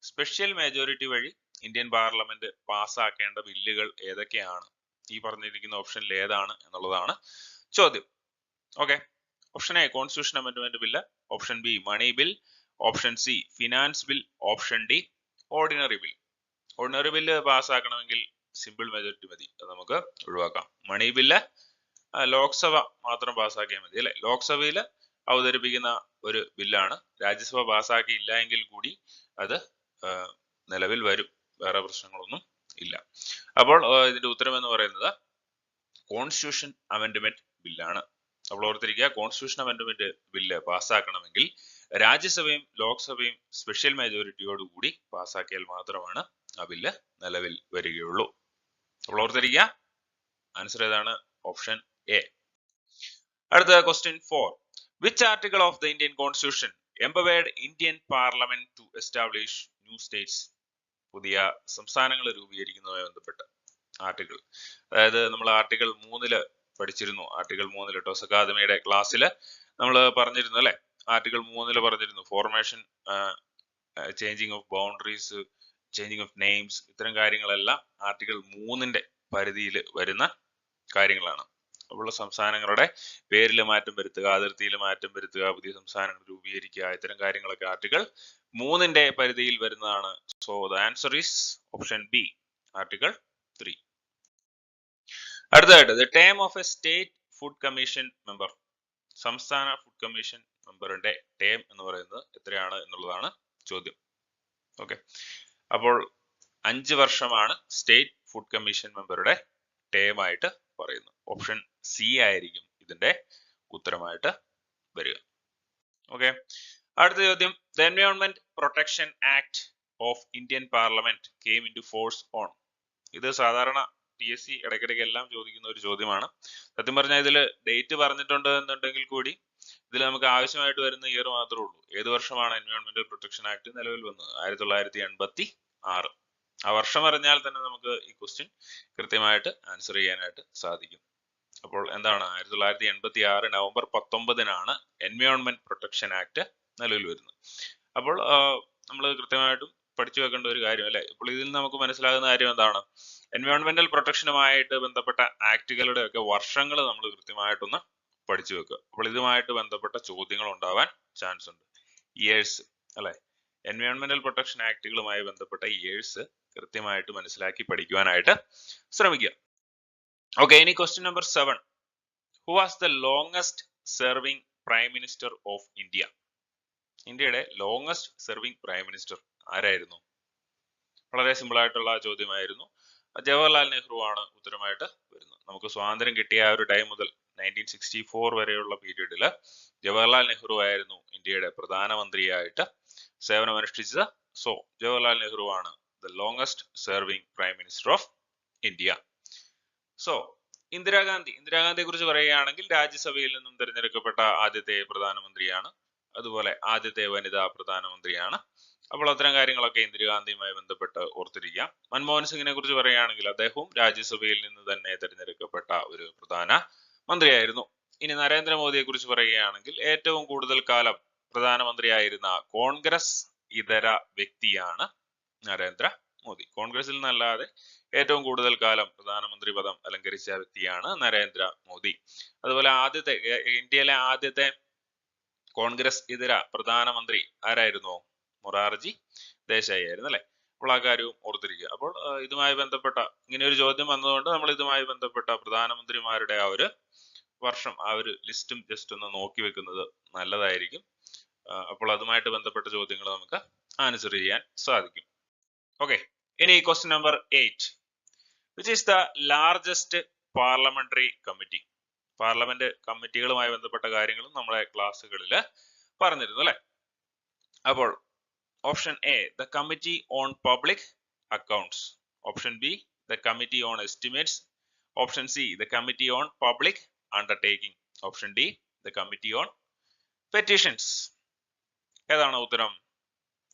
Special majority വഴി ഇന്ത്യൻ പാർലമെന്റ് പാസ്സാക്കേണ്ട ബില്ലുകൾ ഏതൊക്കെയാണ്? ഈ പറഞ്ഞിരിക്കുന്ന ഓപ്ഷനിൽ ഏതാണ് എന്നുള്ളതാണ് ചോദ്യം. Okay, option A constitution amendment bill, option B money bill, option C finance bill, option D ordinary bill. Ordinary bill പാസ്സാക്കണമെങ്കിൽ സിമ്പിൾ മെജോറിറ്റി മതി, അത് നമുക്ക് ഒഴിവാക്കാം. മണി ബില്ല് ലോക്സഭ മാത്രം പാസ്സാക്കിയാൽ മതി അല്ലെ. ലോക്സഭയിൽ അവതരിപ്പിക്കുന്ന ഒരു ബില്ലാണ്. രാജ്യസഭ പാസ്സാക്കിയില്ല എങ്കിൽ കൂടി അത് നിലവിൽ വരും, വേറെ പ്രശ്നങ്ങളൊന്നും ഇല്ല. അപ്പോൾ ഇതിന്റെ ഉത്തരം എന്ന് പറയുന്നത് കോൺസ്റ്റിറ്റ്യൂഷൻ അമെന്റ്മെന്റ് ബില്ലാണ്. അപ്പോൾ ഓർത്തിരിക്കുക, കോൺസ്റ്റിറ്റ്യൂഷൻ അമെന്റ്മെന്റ് ബില്ല് പാസ്സാക്കണമെങ്കിൽ രാജ്യസഭയും ലോക്സഭയും സ്പെഷ്യൽ മെജോറിറ്റിയോടുകൂടി പാസ്സാക്കിയാൽ മാത്രമാണ് ആ ബില്ല് നിലവിൽ വരികയുള്ളൂ. അപ്പോൾ ഓർത്തിരിക്കുക, ആൻസർ ഏതാണ്? Option A. അടുത്ത question 4. Which article of the Indian Constitution empowered Indian Parliament to establish new states? പുതിയ സംസ്ഥാനങ്ങൾ രൂപീകരിക്കുന്നതുമായി ബന്ധപ്പെട്ട ആർട്ടിക്കിൾ. അതായത് നമ്മൾ ആർട്ടിക്കിൾ 3 പഠിച്ചിരുന്നു. ആർട്ടിക്കിൾ 3 ടോസ് അക്കാദമിയുടെ ക്ലാസ്സിൽ നമ്മൾ പറഞ്ഞിരുന്നു അല്ലെ. ആർട്ടിക്കിൾ 3 പറഞ്ഞിരുന്നു formation, changing of boundaries, changing of names, ഇത്തരം കാര്യങ്ങളെല്ലാം ആർട്ടിക്കിൾ 3 പരിധിയിൽ വരുന്ന കാര്യങ്ങളാണ്. അപ്പോൾ സംസ്ഥാനങ്ങളുടെ പേരിൽ മാറ്റം വരുത്തുക, അതിർത്തിയിൽ മാറ്റം വരുത്തുക, പുതിയ സംസ്ഥാനങ്ങൾ രൂപീകരിക്കുക, ഇത്തരം കാര്യങ്ങളൊക്കെ ആർട്ടിക്കിൾ 3 പരിധിയിൽ വരുന്നതാണ്. So the answer is option B, article 3. അടുത്തതായിട്ട് the term of A state food commission member. സംസ്ഥാന ഫുഡ് കമ്മീഷൻ മെമ്പറിന്റെ ടേം എന്ന് പറയുന്നത് എത്രയാണ് എന്നുള്ളതാണ് ചോദ്യം. ഓക്കെ, അപ്പോൾ 5 വർഷമാണ് സ്റ്റേറ്റ് ഫുഡ് കമ്മീഷൻ മെമ്പറുടെ ടേം ആയിട്ട് പറയുന്നത്. ഓപ്ഷൻ സി ആയിരിക്കും ഇതിന്റെ ഉത്തരമായിട്ട് വരിക. ഓക്കെ, അടുത്ത ചോദ്യം. The environment protection act of Indian parliament came in to force on. ഇത് സാധാരണ TSC ഇടയ്ക്കിടയ്ക്ക് എല്ലാം ചോദിക്കുന്ന ഒരു ചോദ്യമാണ്. സത്യം പറഞ്ഞാൽ ഇതിൽ ഡേറ്റ് പറഞ്ഞിട്ടുണ്ട് എന്നുണ്ടെങ്കിൽ കൂടി ഇതിൽ നമുക്ക് ആവശ്യമായിട്ട് വരുന്ന ഇയർ മാത്രമേ ഉള്ളൂ. ഏത് വർഷമാണ് എൻവയോൺമെന്റൽ പ്രൊട്ടക്ഷൻ ആക്ട് നിലവിൽ വന്നത്? 1986. ആ വർഷം അറിഞ്ഞാൽ തന്നെ നമുക്ക് ഈ ക്വസ്റ്റ്യൻ കൃത്യമായിട്ട് ആൻസർ ചെയ്യാനായിട്ട് സാധിക്കും. അപ്പോൾ എന്താണ്? 1986 നവംബർ 19 എൻവയോൺമെന്റ് പ്രൊട്ടക്ഷൻ ആക്ട് നിലവിൽ വരുന്നത്. അപ്പോൾ നമ്മൾ കൃത്യമായിട്ടും പഠിച്ചു വെക്കേണ്ട ഒരു കാര്യം അല്ലെ. ഇപ്പോൾ ഇതിൽ നമുക്ക് മനസ്സിലാകുന്ന കാര്യം എന്താണ്, എൻവയോൺമെന്റൽ പ്രൊട്ടക്ഷനുമായിട്ട് ബന്ധപ്പെട്ട ആക്ടുകളുടെ ഒക്കെ വർഷങ്ങൾ നമ്മൾ കൃത്യമായിട്ടൊന്ന് പഠിച്ചു വെക്കുക. അപ്പോൾ ഇതുമായിട്ട് ബന്ധപ്പെട്ട ചോദ്യങ്ങൾ ഉണ്ടാവാൻ ചാൻസ് ഉണ്ട്. ഇയേഴ്സ് അല്ലെ, എൻവയോൺമെന്റൽ പ്രൊട്ടക്ഷൻ ആക്ടുകളുമായി ബന്ധപ്പെട്ട ഇയേഴ്സ് കൃത്യമായിട്ട് മനസ്സിലാക്കി പഠിക്കുവാനായിട്ട് ശ്രമിക്കുക. ഓക്കെ, ഇനി question number 7. Who was the longest serving prime minister of India? ഇന്ത്യയുടെ ലോങ്സ്റ്റ് സെർവിംഗ് പ്രൈം മിനിസ്റ്റർ ആരായിരുന്നു? വളരെ സിമ്പിൾ ആയിട്ടുള്ള ചോദ്യമായിരുന്നു. ജവഹർലാൽ നെഹ്റു ആണ് ഉത്തരമായിട്ട് വരുന്നത്. നമുക്ക് സ്വാതന്ത്ര്യം കിട്ടിയ ആ ഒരു ടൈം മുതൽ 1964 വരെയുള്ള പീരീഡിൽ ജവഹർലാൽ നെഹ്റു ആയിരുന്നു ഇന്ത്യയുടെ പ്രധാനമന്ത്രിയായിട്ട് സേവനമനുഷ്ഠിച്ചത്. സോ ജവഹർലാൽ നെഹ്റു ആണ് the longest serving prime minister of India. So ഇന്ദിരാഗാന്ധിയെ കുറിച്ച് പറയുകയാണെങ്കിൽ രാജ്യസഭയിൽ നിന്നും തിരഞ്ഞെടുക്കപ്പെട്ട ആദ്യത്തെ പ്രധാനമന്ത്രിയാണ്, അതുപോലെ ആദ്യത്തെ വനിതാ പ്രധാനമന്ത്രിയാണ്. അപ്പോൾ അത്തരം കാര്യങ്ങളൊക്കെ ഇന്ദിരാഗാന്ധിയുമായി ബന്ധപ്പെട്ട് ഓർത്തിരിക്കാം. മൻമോഹൻ സിംഗിനെ കുറിച്ച് പറയുകയാണെങ്കിൽ അദ്ദേഹവും രാജ്യസഭയിൽ നിന്ന് തന്നെ തിരഞ്ഞെടുക്കപ്പെട്ട ഒരു പ്രധാന മന്ത്രിയായിരുന്നു. ഇനി നരേന്ദ്രമോദിയെ കുറിച്ച് പറയുകയാണെങ്കിൽ ഏറ്റവും കൂടുതൽ കാലം പ്രധാനമന്ത്രിയായിരുന്ന കോൺഗ്രസ് ഇതര വ്യക്തിയാണ് നരേന്ദ്രമോദി. കോൺഗ്രസിൽ നിന്നല്ലാതെ ഏറ്റവും കൂടുതൽ കാലം പ്രധാനമന്ത്രി പദം അലങ്കരിച്ച വ്യക്തിയാണ് നരേന്ദ്രമോദി. അതുപോലെ ഇന്ത്യയിലെ ആദ്യത്തെ കോൺഗ്രസ് ഇതര പ്രധാനമന്ത്രി ആരായിരുന്നു? മൊറാർജി ദേശായി ആയിരുന്നു അല്ലെ. അപ്പോൾ ആ കാര്യവും ഓർത്തിരിക്കുക. അപ്പോൾ ഇതുമായി ബന്ധപ്പെട്ട ഇങ്ങനെ ഒരു ചോദ്യം വന്നതുകൊണ്ട് നമ്മൾ ഇതുമായി ബന്ധപ്പെട്ട പ്രധാനമന്ത്രിമാരുടെ ആ ഒരു വർഷം, ആ ഒരു ലിസ്റ്റും ജസ്റ്റ് ഒന്ന് നോക്കി വെക്കുന്നത് നല്ലതായിരിക്കും. അപ്പോൾ അതുമായിട്ട് ബന്ധപ്പെട്ട ചോദ്യങ്ങൾ നമുക്ക് ആൻസർ ചെയ്യാൻ സാധിക്കും. ഓക്കെ, ഇനി question number 8. Which is the largest parliamentary committee? Parliament കമ്മിറ്റികളുമായി ബന്ധപ്പെട്ട കാര്യങ്ങളും നമ്മളെ ക്ലാസ്സുകളിൽ പറഞ്ഞിരുന്നു അല്ലെ. അപ്പോൾ option A the committee on public accounts, option B the committee on estimates, option C the committee on public undertaking, option D the committee on petitions. ഏതാണ് ഉത്തരം?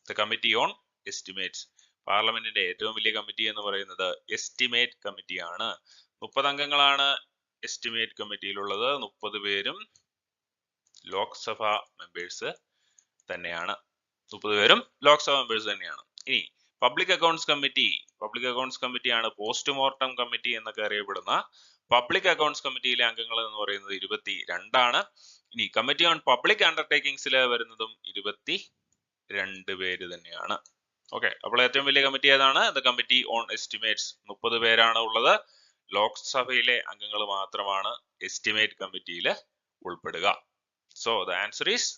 The committee on estimates. പാർലമെന്റിന്റെ ഏറ്റവും വലിയ കമ്മിറ്റി എന്ന് പറയുന്നത് estimate കമ്മിറ്റിയാണ്. 30 അംഗങ്ങളാണ് estimate കമ്മിറ്റിയിലുള്ളത്. 30 പേരും ലോക്സഭ മെമ്പേഴ്സ് തന്നെയാണ്. 30 പേരും ലോക്സഭ മെമ്പേഴ്സ് തന്നെയാണ്. ഇനി പബ്ലിക് അക്കൗണ്ട്സ് കമ്മിറ്റിയാണ് പോസ്റ്റ്മോർട്ടം കമ്മിറ്റി എന്നൊക്കെ അറിയപ്പെടുന്ന പബ്ലിക് അക്കൗണ്ട്സ് കമ്മിറ്റിയിലെ അംഗങ്ങൾ എന്ന് പറയുന്നത് 22 ആണ്. ഇനി കമ്മിറ്റി ഓൺ പബ്ലിക് അണ്ടർടേക്കിംഗ്സിൽ വരുന്നതും 22 പേര് തന്നെയാണ്. ഓക്കെ, അപ്പോൾ ഏറ്റവും വലിയ കമ്മിറ്റി ഏതാണ്? The committee on estimates. 30 പേരാണ് ഉള്ളത്. ലോക്സഭയിലെ അംഗങ്ങൾ മാത്രമാണ് എസ്റ്റിമേറ്റ് കമ്മിറ്റിയിൽ ഉൾപ്പെടുക. So the answer is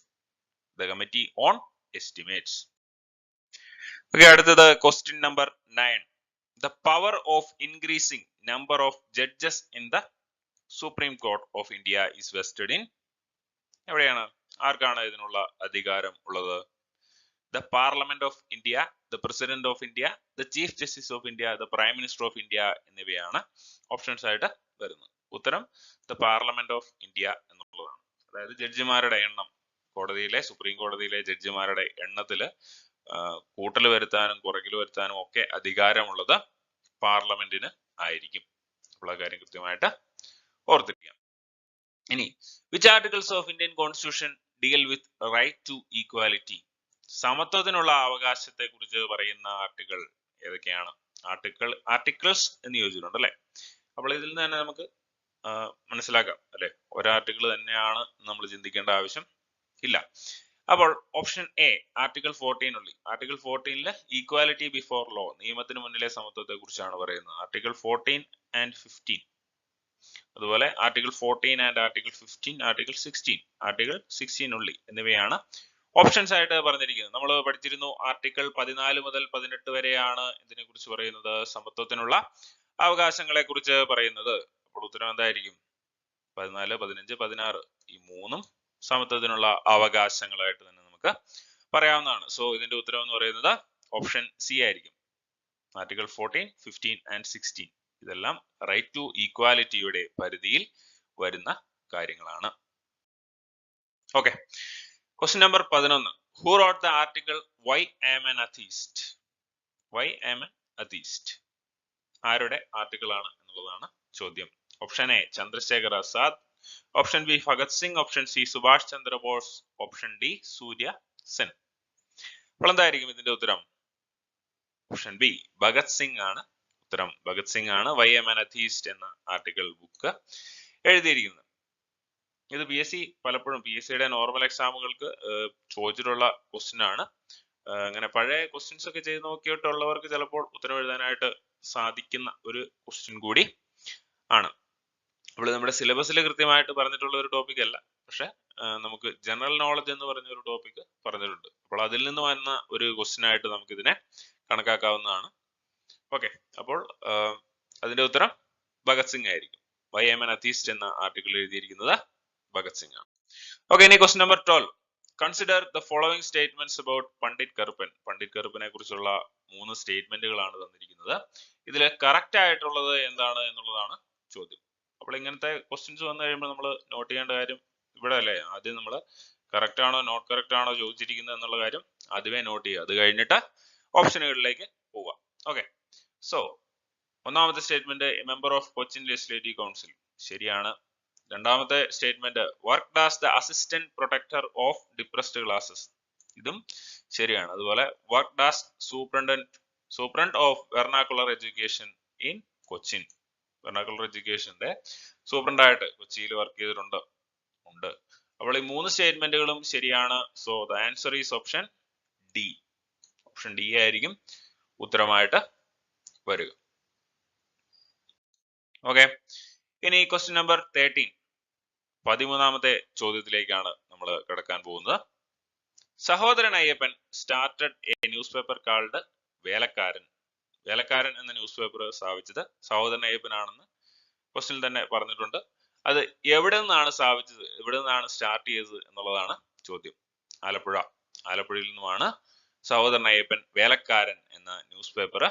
the committee on estimates. Okay, അടുത്തത് question number 9. The power of increasing number of judges in the supreme court of India is vested in. എവിടെയാണ്, ആർക്കാണ് ഇതിനുള്ള അധികാരം ഉള്ളത്? The parliament of India, the president of India, the chief justice of India, the prime minister of India എന്നിവയാണ് options ആയിട്ട് വരുന്നത്. ഉത്തരം the parliament of India എന്നുള്ളതാണ്. അതായത് ജഡ്ജിമാരുടെ എണ്ണം, സുപ്രീം കോടതിയിലെ ജഡ്ജിമാരുടെ എണ്ണത്തില് കൂട്ടൽ വരുത്താനും കുറയ്ക്കൽ വരുത്താനും ഒക്കെ അധികാരമുള്ളത് പാർലമെന്റിന് ആയിരിക്കും. ഉള്ള കാര്യം കൃത്യമായിട്ട് ഓർത്തിരിക്കാം. ഇനി which articles of Indian constitution deal with right to equality? സമത്വത്തിനുള്ള അവകാശത്തെ കുറിച്ച് പറയുന്ന ആർട്ടിക്കിൾ ഏതൊക്കെയാണ്? ആർട്ടിക്കിൾസ് എന്ന് ചോദിച്ചിട്ടുണ്ട് അല്ലെ. അപ്പോൾ ഇതിൽ നിന്ന് തന്നെ നമുക്ക് മനസ്സിലാക്കാം അല്ലെ, ഒരു ആർട്ടിക്കിൾ തന്നെയാണ് നമ്മൾ ചിന്തിക്കേണ്ട ആവശ്യം ഇല്ല. അപ്പോൾ ഓപ്ഷൻ എ ആർട്ടിക്കിൾ 14 ഉള്ളി. ആർട്ടിക്കിൾ 14 ഈക്വാലിറ്റി ബിഫോർ ലോ, നിയമത്തിന് മുന്നിലെ സമത്വത്തെ കുറിച്ചാണ് പറയുന്നത്. ആർട്ടിക്കിൾ 14 and 15, അതുപോലെ ആർട്ടിക്കിൾ 14 and ആർട്ടിക്കിൾ 15, ആർട്ടിക്കിൾ 16 ഉള്ളി എന്നിവയാണ് ഓപ്ഷൻസ് ആയിട്ട് പറഞ്ഞിരിക്കുന്നത്. നമ്മൾ പഠിച്ചിരുന്നു ആർട്ടിക്കിൾ 14 മുതൽ 18 വരെയാണ് ഇതിനെ കുറിച്ച് പറയുന്നത്, സമത്വത്തിനുള്ള അവകാശങ്ങളെ കുറിച്ച് പറയുന്നത്. അപ്പോൾ ഉത്തരം എന്തായിരിക്കും? 14, 15, 16 ഈ മൂന്നും സമത്വത്തിനുള്ള അവകാശങ്ങളായിട്ട് തന്നെ നമുക്ക് പറയാവുന്നതാണ്. സോ ഇതിന്റെ ഉത്തരം എന്ന് പറയുന്നത് ഓപ്ഷൻ സി ആയിരിക്കും. ആർട്ടിക്കിൾ 14, 15 and 16 ഇതെല്ലാം റൈറ്റ് ടു ഈക്വാലിറ്റിയുടെ പരിധിയിൽ വരുന്ന കാര്യങ്ങളാണ്. Okay, question number 11. Who wrote the article Why am an atheist? Why am an atheist? ആരുടെ ആർട്ടിക്കിൾ ആണ് എന്നുള്ളതാണ് ചോദ്യം. Option A Chandrashekhar Azad, option B Bhagat Singh, option C Subhash Chandrabose, option D Surya Sen. അപ്പോൾ എന്തായിരിക്കും ഇതിന്റെ ഉത്തരം? ഓപ്ഷൻ ബി ഭഗത് സിംഗ് ആണ് ഉത്തരം. ഭഗത് സിംഗ് ആണ് വൈ എം ആൻ അഥീസ്റ്റ് എന്ന ആർട്ടിക്കിൾ ബുക്ക് എഴുതിയിരിക്കുന്നത്. ഇത് PSC പലപ്പോഴും PSCയുടെ നോർമൽ എക്സാമുകൾക്ക് ചോദിച്ചിട്ടുള്ള ക്വസ്റ്റ്യൻ ആണ്. അങ്ങനെ പഴയ ക്വസ്റ്റ്യൻസ് ഒക്കെ ചെയ്ത് നോക്കിയിട്ടുള്ളവർക്ക് ചിലപ്പോൾ ഉത്തരം എഴുതാനായിട്ട് സാധിക്കുന്ന ഒരു ക്വസ്റ്റ്യൻ കൂടി ആണ്. അപ്പോൾ നമ്മുടെ സിലബസിൽ കൃത്യമായിട്ട് പറഞ്ഞിട്ടുള്ള ഒരു ടോപ്പിക് അല്ല, പക്ഷെ നമുക്ക് ജനറൽ നോളജ് എന്ന് പറഞ്ഞ ഒരു ടോപ്പിക് പറഞ്ഞിട്ടുണ്ട്. അപ്പോൾ അതിൽ നിന്ന് വന്ന ഒരു ക്വസ്റ്റ്യൻ ആയിട്ട് നമുക്ക് ഇതിനെ കണക്കാക്കാവുന്നതാണ്. ഓക്കെ, അപ്പോൾ അതിന്റെ ഉത്തരം ഭഗത് സിംഗ് ആയിരിക്കും. വൈ എം ആൻ അഥീസ്റ്റ് എന്ന ആർട്ടിക്കിൾ എഴുതിയിരിക്കുന്നത് ഭഗത് സിംഗ് ആണ്. ഓക്കെ, ഇനി question number 12. Consider the following statements about Pandit Karuppan. Pandit കറുപ്പനെ കുറിച്ചുള്ള 3 സ്റ്റേറ്റ്മെന്റുകളാണ് തന്നിരിക്കുന്നത്. ഇതിൽ കറക്റ്റ് ആയിട്ടുള്ളത് എന്താണ് എന്നുള്ളതാണ് ചോദ്യം. അപ്പോൾ ഇങ്ങനത്തെ ക്വസ്റ്റ്യൻസ് വന്നു കഴിയുമ്പോൾ നമ്മൾ നോട്ട് ചെയ്യേണ്ട കാര്യം ഇവിടെ അല്ലേ, ആദ്യം നമ്മൾ കറക്റ്റ് ആണോ നോട്ട് കറക്റ്റ് ആണോ ചോദിച്ചിരിക്കുന്നത് എന്നുള്ള കാര്യം ആദ്യമേ നോട്ട് ചെയ്യുക. അത് കഴിഞ്ഞിട്ട് ഓപ്ഷനുകളിലേക്ക് പോവാം. ഓക്കെ, സോ ഒന്നാമത്തെ statement member of Cochin legislative council, ശരിയാണ്. രണ്ടാമത്തെ statement work as the assistant protector of depressed classes, ഇതും ശരിയാണ്. അതുപോലെ work as superintendent of vernacular education in Cochin, vernacular എഡ്യൂക്കേഷന്റെ സൂപ്രണ്ടായിട്ട് കൊച്ചിയിൽ വർക്ക് ചെയ്തിട്ടുണ്ട്. അപ്പോൾ ഈ 3 സ്റ്റേറ്റ്മെന്റുകളും ശരിയാണ്. So the answer is option D. Option D ആയിരിക്കും ഉത്തരമായിട്ട് വരിക. ഓക്കെ, ഇനി ക്വസ്റ്റ്യൻ നമ്പർ 13, 13ാമത്തെ ചോദ്യത്തിലേക്കാണ് നമ്മൾ കിടക്കാൻ പോകുന്നത്. Sahodaran Ayyappan started a newspaper called Velakkaran. Velakkaran എന്ന ന്യൂസ് പേപ്പർ സ്ഥാപിച്ചത് സഹോദരൻ അയ്യപ്പനാണെന്ന് ക്വസ്റ്റ്യനിൽ തന്നെ പറഞ്ഞിട്ടുണ്ട്. അത് എവിടെ നിന്നാണ് സ്ഥാപിച്ചത്, എവിടെ നിന്നാണ് സ്റ്റാർട്ട് ചെയ്തത് എന്നുള്ളതാണ് ചോദ്യം. ആലപ്പുഴയിൽ നിന്നുമാണ് സഹോദരൻ അയ്യപ്പൻ വേലക്കാരൻ എന്ന ന്യൂസ് പേപ്പർ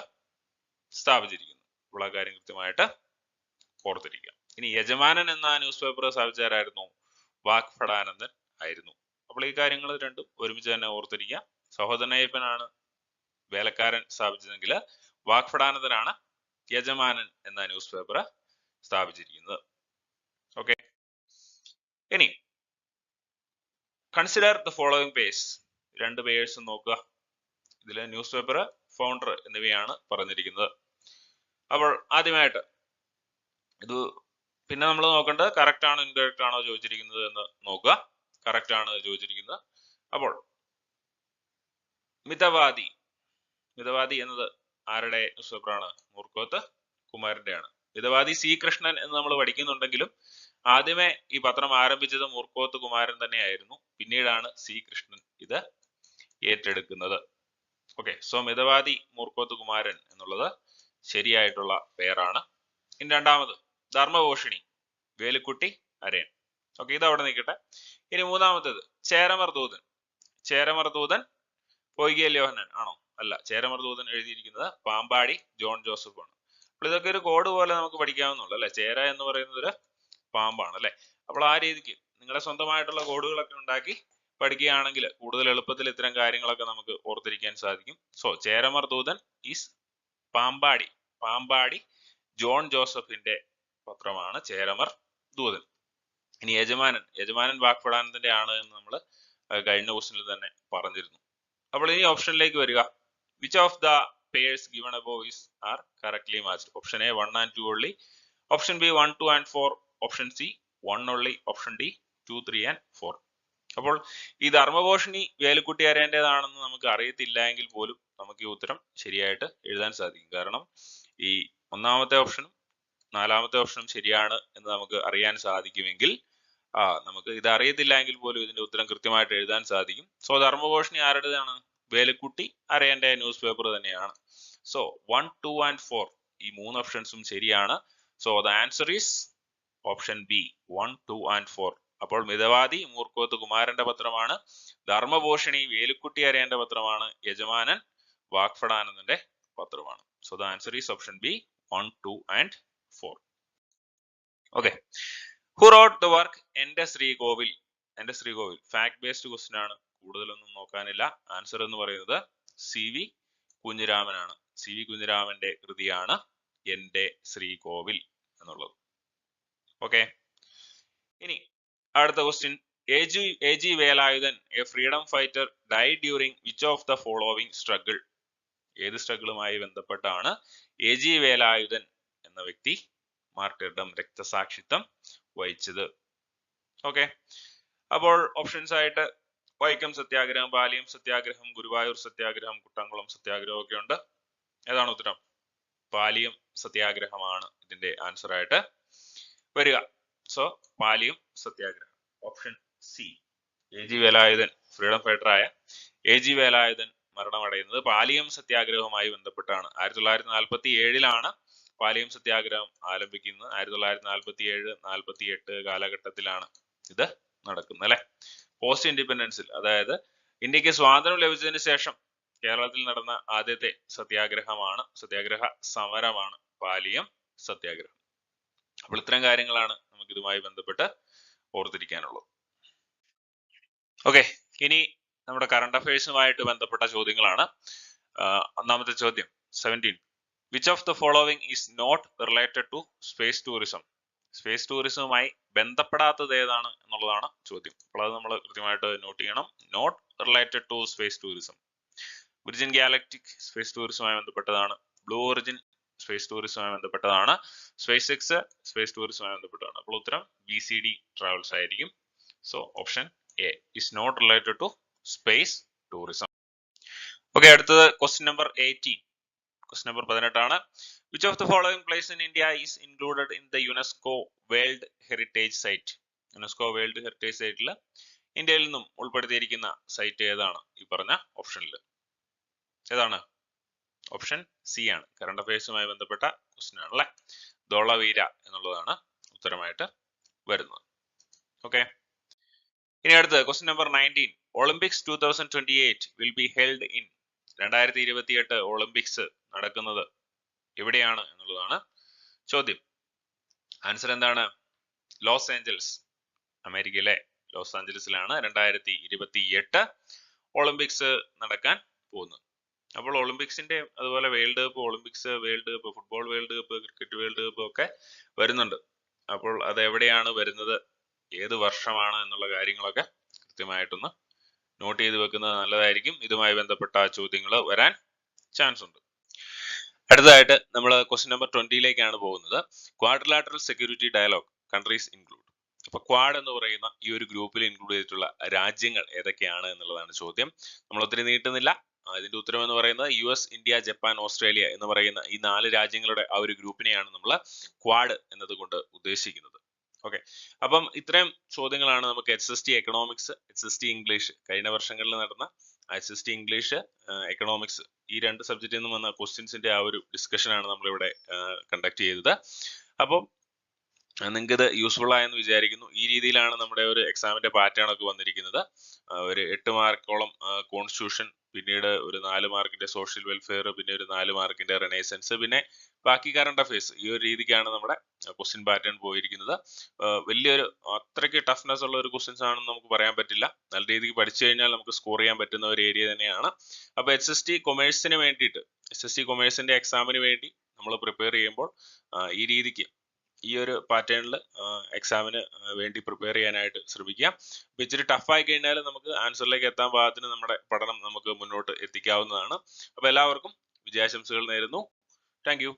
സ്ഥാപിച്ചിരിക്കുന്നത്. ഉള്ള കാര്യം കൃത്യമായിട്ട് ഓർത്തിരിക്കുക. ഇനി യജമാനൻ എന്ന ന്യൂസ് പേപ്പർ സ്ഥാപിച്ചാരായിരുന്നു? വാഗ്ഭടാനന്ദൻ ആയിരുന്നു. അപ്പോൾ ഈ കാര്യങ്ങൾ രണ്ടും ഒരുമിച്ച് തന്നെ ഓർത്തിരിക്കുക. സഹോദരൻ അയ്യപ്പനാണ് വേലക്കാരൻ സ്ഥാപിച്ചതെങ്കിൽ വാഗ്ഭടാനന്ദനാണ് യജമാനൻ എന്ന ന്യൂസ് പേപ്പർ സ്ഥാപിച്ചിരിക്കുന്നത്. ഓക്കെ, ഇനി consider the following purse. 2 purse നോക്കുക. ഇതിലെ ന്യൂസ് പേപ്പർ, ഫൗണ്ടർ എന്നിവയാണ് പറഞ്ഞിരിക്കുന്നത്. അപ്പോൾ ആദ്യമായിട്ട് ഇത് പിന്നെ നമ്മൾ നോക്കേണ്ടത് കറക്റ്റ് ആണോ ഇൻകറക്റ്റ് ആണോ ചോദിച്ചിരിക്കുന്നത് എന്ന് നോക്കുക. കറക്റ്റ് ആണ് ചോദിച്ചിരിക്കുന്നത്. അപ്പോൾ മിതവാദി, മിതവാദി എന്നത് ആരുടെ ന്യൂസ് പേപ്പറാണ്? മൂർക്കോത്ത് കുമാരന്റെയാണ്. മിതവാദി സി കൃഷ്ണൻ എന്ന് നമ്മൾ പഠിക്കുന്നുണ്ടെങ്കിലും ആദ്യമേ ഈ പത്രം ആരംഭിച്ചത് മൂർക്കോത്ത് കുമാരൻ തന്നെയായിരുന്നു. പിന്നീടാണ് സി കൃഷ്ണൻ ഇത് ഏറ്റെടുക്കുന്നത്. ഓക്കെ, സോ മിതവാദി മൂർക്കോത്ത് കുമാരൻ എന്നുള്ളത് ശരിയായിട്ടുള്ള പേരാണ്. ഇനി രണ്ടാമത് ധർമ്മപോഷിണി വേലുക്കുട്ടി അരയൻ. ഓക്കെ, ഇത് അവിടെ നിൽക്കട്ടെ. ഇനി മൂന്നാമത്തേത് ചേരമർ ദൂതൻ. ചേരമർ ദൂതൻ പൊയ്കേൽ യോഹന്നാൻ ആണോ? അല്ല, ചേരമർ ദൂതൻ എഴുതിയിരിക്കുന്നത് പാമ്പാടി ജോൺ ജോസഫ് ആണ്. അപ്പോൾ ഇതൊക്കെ ഒരു കോഡ് പോലെ നമുക്ക് പഠിക്കാവുന്നുള്ളൂ അല്ലെ. ചേര എന്ന് പറയുന്നത് ഒരു പാമ്പാണ് അല്ലെ. അപ്പോൾ ആ രീതിക്ക് നിങ്ങളുടെ സ്വന്തമായിട്ടുള്ള കോഡുകളൊക്കെ ഉണ്ടാക്കി പഠിക്കുകയാണെങ്കിൽ കൂടുതൽ എളുപ്പത്തിൽ ഇത്തരം കാര്യങ്ങളൊക്കെ നമുക്ക് ഓർത്തിരിക്കാൻ സാധിക്കും. സോ ചേരമർ ദൂതൻ ഈസ് പാമ്പാടി ജോൺ ജോസഫിന്റെ പത്രമാണ് ചേരമർ ദൂതൻ. ഇനി യജമാനൻ വാഗ്ഭടാനന്ദന്റെ ആണ് എന്ന് നമ്മൾ കഴിഞ്ഞ ക്വസ്റ്റ്യനിൽ തന്നെ പറഞ്ഞിരുന്നു. അപ്പോൾ ഇനി ഓപ്ഷനിലേക്ക് വരിക. Which of the purse given above is are correctly matched? Option A 1 and 2 only, option B 1, 2 and 4, option C 1 only, option D 2, 3 and 4. അപ്പോൾ ഈ ധർമ്മപോഷിണി വേലുക്കുട്ടി അരേണ്ടതാണെന്ന് നമുക്ക് അറിയത്തില്ല എങ്കിൽ പോലും നമുക്ക് ഈ ഉത്തരം ശരിയായിട്ട് എഴുതാൻ സാധിക്കും. കാരണം ഈ ഒന്നാമത്തെ ഓപ്ഷനും 4ാമത്തെ ഓപ്ഷനും ശരിയാണ് എന്ന് നമുക്ക് അറിയാൻ സാധിക്കുമെങ്കിൽ നമുക്ക് ഇത് അറിയത്തില്ല എങ്കിൽ പോലും ഇതിന്റെ ഉത്തരം കൃത്യമായിട്ട് എഴുതാൻ സാധിക്കും. സോ ധർമ്മപോഷിണി ആരുടേതാണ്? വേലുക്കുട്ടി അരയന്റെ ന്യൂസ് പേപ്പർ തന്നെയാണ്. സോ 1, 2 and 4 ഈ 3 ഓപ്ഷൻസും ശരിയാണ്. So the answer is option B 1, 2 and 4. അപ്പോൾ മിതവാദി മൂർക്കോത്ത് കുമാരന്റെ പത്രമാണ്, ധർമ്മപോഷിണി വേലുക്കുട്ടി അരയന്റെ പത്രമാണ്, യജമാനൻ വാഗ്ഭടാനന്ദന്റെ പത്രമാണ്. So the answer is option B 1, 2 and 4. Okay, who wrote the work എന്റെ ശ്രീകോവിൽ? എന്റെ ശ്രീകോവിൽ ഫാക്ട് ബേസ്ഡ് ക്വസ്റ്റ്യൻ ആണ്, കൂടുതലൊന്നും നോക്കാനില്ല. ആൻസർ എന്ന് പറയുന്നത് CV കുഞ്ഞിരാമനാണ്. CV കുഞ്ഞിരാമന്റെ കൃതിയാണ് എന്റെ ശ്രീകോവിൽ എന്നുള്ളത്. ഓക്കെ, ഇനി അടുത്ത question. AG Velayudhan A freedom fighter died during which of the following struggle? ഏത് സ്ട്രഗിളുമായി ബന്ധപ്പെട്ടാണ് AG വേലായുധൻ എന്ന വ്യക്തി മാർട്ടിർഡം രക്തസാക്ഷിത്വം വഹിച്ചത്? ഓക്കെ, അപ്പോൾ ഓപ്ഷൻസ് ആയിട്ട് വൈക്കം സത്യാഗ്രഹം, പാലിയം സത്യാഗ്രഹം, ഗുരുവായൂർ സത്യാഗ്രഹം, കുട്ടംകുളം സത്യാഗ്രഹം ഒക്കെ ഉണ്ട്. ഏതാണ് ഉത്തരം? പാലിയം സത്യാഗ്രഹമാണ് ഇതിന്റെ ആൻസർ ആയിട്ട് വരിക. സോ പാലിയം സത്യാഗ്രഹം, option C. AG Velayudhan, freedom fighter ആയ AG വേലായുധൻ മരണമടയുന്നത് പാലിയം സത്യാഗ്രഹവുമായി ബന്ധപ്പെട്ടാണ്. 1947 പാലിയം സത്യാഗ്രഹം ആരംഭിക്കുന്നത്. 1947-48 കാലഘട്ടത്തിലാണ് ഇത് നടക്കുന്നത് അല്ലെ. പോസ്റ്റ് ഇൻഡിപെൻഡൻസിൽ, അതായത് ഇന്ത്യക്ക് സ്വാതന്ത്ര്യം ലഭിച്ചതിന് ശേഷം കേരളത്തിൽ നടന്ന ആദ്യത്തെ സത്യാഗ്രഹ സമരമാണ് പാലിയം സത്യാഗ്രഹം. അപ്പോൾ ഇത്തരം കാര്യങ്ങളാണ് നമുക്ക് ഇതുമായി ബന്ധപ്പെട്ട് ഓർത്തിരിക്കാനുള്ളത്. ഓക്കെ, ഇനി നമ്മുടെ കറണ്ട് അഫയേഴ്സുമായിട്ട് ബന്ധപ്പെട്ട ചോദ്യങ്ങളാണ്. ഒന്നാമത്തെ ചോദ്യം 17. Which of the following is not related to space tourism? Space ടൂറിസവുമായി ബന്ധപ്പെടാത്തത് ഏതാണ് എന്നുള്ളതാണ് ചോദ്യം. അപ്പോൾ അത് നമ്മൾ കൃത്യമായിട്ട് നോട്ട് ചെയ്യണം. Not related to space tourism. Virgin Galactic space ടൂറിസവുമായി ബന്ധപ്പെട്ടതാണ്. ബ്ലൂ ഒറിജിൻ സ്പേസ് ടൂറിസവുമായി ബന്ധപ്പെട്ടതാണ്. സ്പേസ് എക്സ് സ്പേസ് ടൂറിസവുമായി ബന്ധപ്പെട്ടതാണ്. അപ്പോൾ ഉത്തരം BCD ട്രാവൽസ് ആയിരിക്കും. So option A is not related to space tourism. Okay, അടുത്തത് question number 18. Question number 18 Which of the following place in India is included in the UNESCO World Heritage Site? UNESCO World Heritage Siteൽ ഇന്ത്യയിൽ നിന്നും ഉൾപ്പെടുത്തിയിരിക്കുന്ന site ഏതാണ്? ഈ പറഞ്ഞ ഓപ്ഷനിൽ ഏതാണ്? Option C ആണ്. Current അഫയേഴ്സുമായി ബന്ധപ്പെട്ട ക്വസ്റ്റ്യൻ ആണ് അല്ലെ. ധോളവീര എന്നുള്ളതാണ് ഉത്തരമായിട്ട് വരുന്നത്. ഓക്കെ, ഇനി അടുത്ത question number 19. Olympics 2028 will be held in. 2028 Olympics നടക്കുന്നത് എവിടെയാണ് എന്നുള്ളതാണ് ചോദ്യം. ആൻസർ എന്താണ്? ലോസ് ഏഞ്ചൽസ്, അമേരിക്കയിലെ ലോസ് ആഞ്ചലസിലാണ് 2028 ഒളിമ്പിക്സ് നടക്കാൻ പോകുന്നത്. അപ്പോൾ ഒളിമ്പിക്സിന്റെ അതുപോലെ world cup, Olympics, world cup, football world cup, cricket world cup ഒക്കെ വരുന്നുണ്ട്. അപ്പോൾ അത് എവിടെയാണ് വരുന്നത്, ഏത് വർഷമാണ് എന്നുള്ള കാര്യങ്ങളൊക്കെ കൃത്യമായിട്ടൊന്ന് നോട്ട് ചെയ്ത് വെക്കുന്നത് നല്ലതായിരിക്കും. ഇതുമായി ബന്ധപ്പെട്ട ചോദ്യങ്ങൾ വരാൻ ചാൻസ് ഉണ്ട്. അടുത്തതായിട്ട് നമ്മൾ ക്വസ്റ്റ്യൻ നമ്പർ 20ലേക്കാണ് പോകുന്നത്. Quadrilateral security dialogue countries include. അപ്പൊ ക്വാഡ് എന്ന് പറയുന്ന ഈ ഒരു ഗ്രൂപ്പിൽ ഇൻക്ലൂഡ് ചെയ്തിട്ടുള്ള രാജ്യങ്ങൾ ഏതൊക്കെയാണ് എന്നുള്ളതാണ് ചോദ്യം. നമ്മൾ ഒത്തിരി നീട്ടുന്നില്ല. ഇതിന്റെ ഉത്തരം എന്ന് പറയുന്നത് US, ഇന്ത്യ, ജപ്പാൻ, ഓസ്ട്രേലിയ എന്ന് പറയുന്ന ഈ 4 രാജ്യങ്ങളുടെ ആ ഒരു ഗ്രൂപ്പിനെയാണ് നമ്മൾ ക്വാഡ് എന്നതുകൊണ്ട് ഉദ്ദേശിക്കുന്നത്. ഓക്കെ, അപ്പം ഇത്രയും ചോദ്യങ്ങളാണ് നമുക്ക് HST എക്കണോമിക്സ്, HST ഇംഗ്ലീഷ്, കഴിഞ്ഞ വർഷങ്ങളിൽ നടന്ന HST ഇംഗ്ലീഷ്, എക്കണോമിക്സ് ഈ 2 സബ്ജക്റ്റിൽ നിന്നും വന്ന ക്വസ്റ്റ്യൻസിന്റെ ആ ഒരു ഡിസ്കഷൻ ആണ് നമ്മളിവിടെ കണ്ടക്ട് ചെയ്തത്. അപ്പം നിങ്ങൾക്ക് ഇത് യൂസ്ഫുൾ ആയെന്ന് വിചാരിക്കുന്നു. ഈ രീതിയിലാണ് നമ്മുടെ ഒരു എക്സാമിന്റെ പാറ്റേൺ ഒക്കെ വന്നിരിക്കുന്നത്. ഒരു 8 മാർക്കോളം കോൺസ്റ്റിറ്റ്യൂഷൻ, പിന്നീട് ഒരു 4 മാർക്കിന്റെ സോഷ്യൽ വെൽഫെയർ, പിന്നെ ഒരു 4 മാർക്കിന്റെ റെനൈസൻസ്, പിന്നെ ബാക്കി കറണ്ട് അഫയേഴ്സ്. ഈ ഒരു രീതിക്കാണ് നമ്മുടെ ക്വസ്റ്റ്യൻ പാറ്റേൺ പോയിരിക്കുന്നത്. വലിയൊരു അത്രയ്ക്ക് ടഫ്നെസ് ഉള്ള ഒരു ക്വസ്റ്റ്യൻസ് ആണെന്ന് നമുക്ക് പറയാൻ പറ്റില്ല. നല്ല രീതിക്ക് പഠിച്ചു കഴിഞ്ഞാൽ നമുക്ക് സ്കോർ ചെയ്യാൻ പറ്റുന്ന ഒരു ഏരിയ തന്നെയാണ്. അപ്പൊ HST കൊമേഴ്സിന് വേണ്ടിയിട്ട്, HST കൊമേഴ്സിന്റെ എക്സാമിന് വേണ്ടി നമ്മൾ പ്രിപ്പയർ ചെയ്യുമ്പോൾ ഈ രീതിക്ക് ഈ ഒരു പാറ്റേണിൽ എക്സാമിന് വേണ്ടി പ്രിപ്പയർ ചെയ്യാനായിട്ട് ശ്രമിക്കാം. അപ്പൊ ഇച്ചിരി ടഫായി കഴിഞ്ഞാൽ നമുക്ക് ആൻസറിലേക്ക് എത്താൻ പാകത്തിന് നമ്മുടെ പഠനം നമുക്ക് മുന്നോട്ട് എത്തിക്കാവുന്നതാണ്. അപ്പൊ എല്ലാവർക്കും വിജയാശംസകൾ നേരുന്നു. Thank you.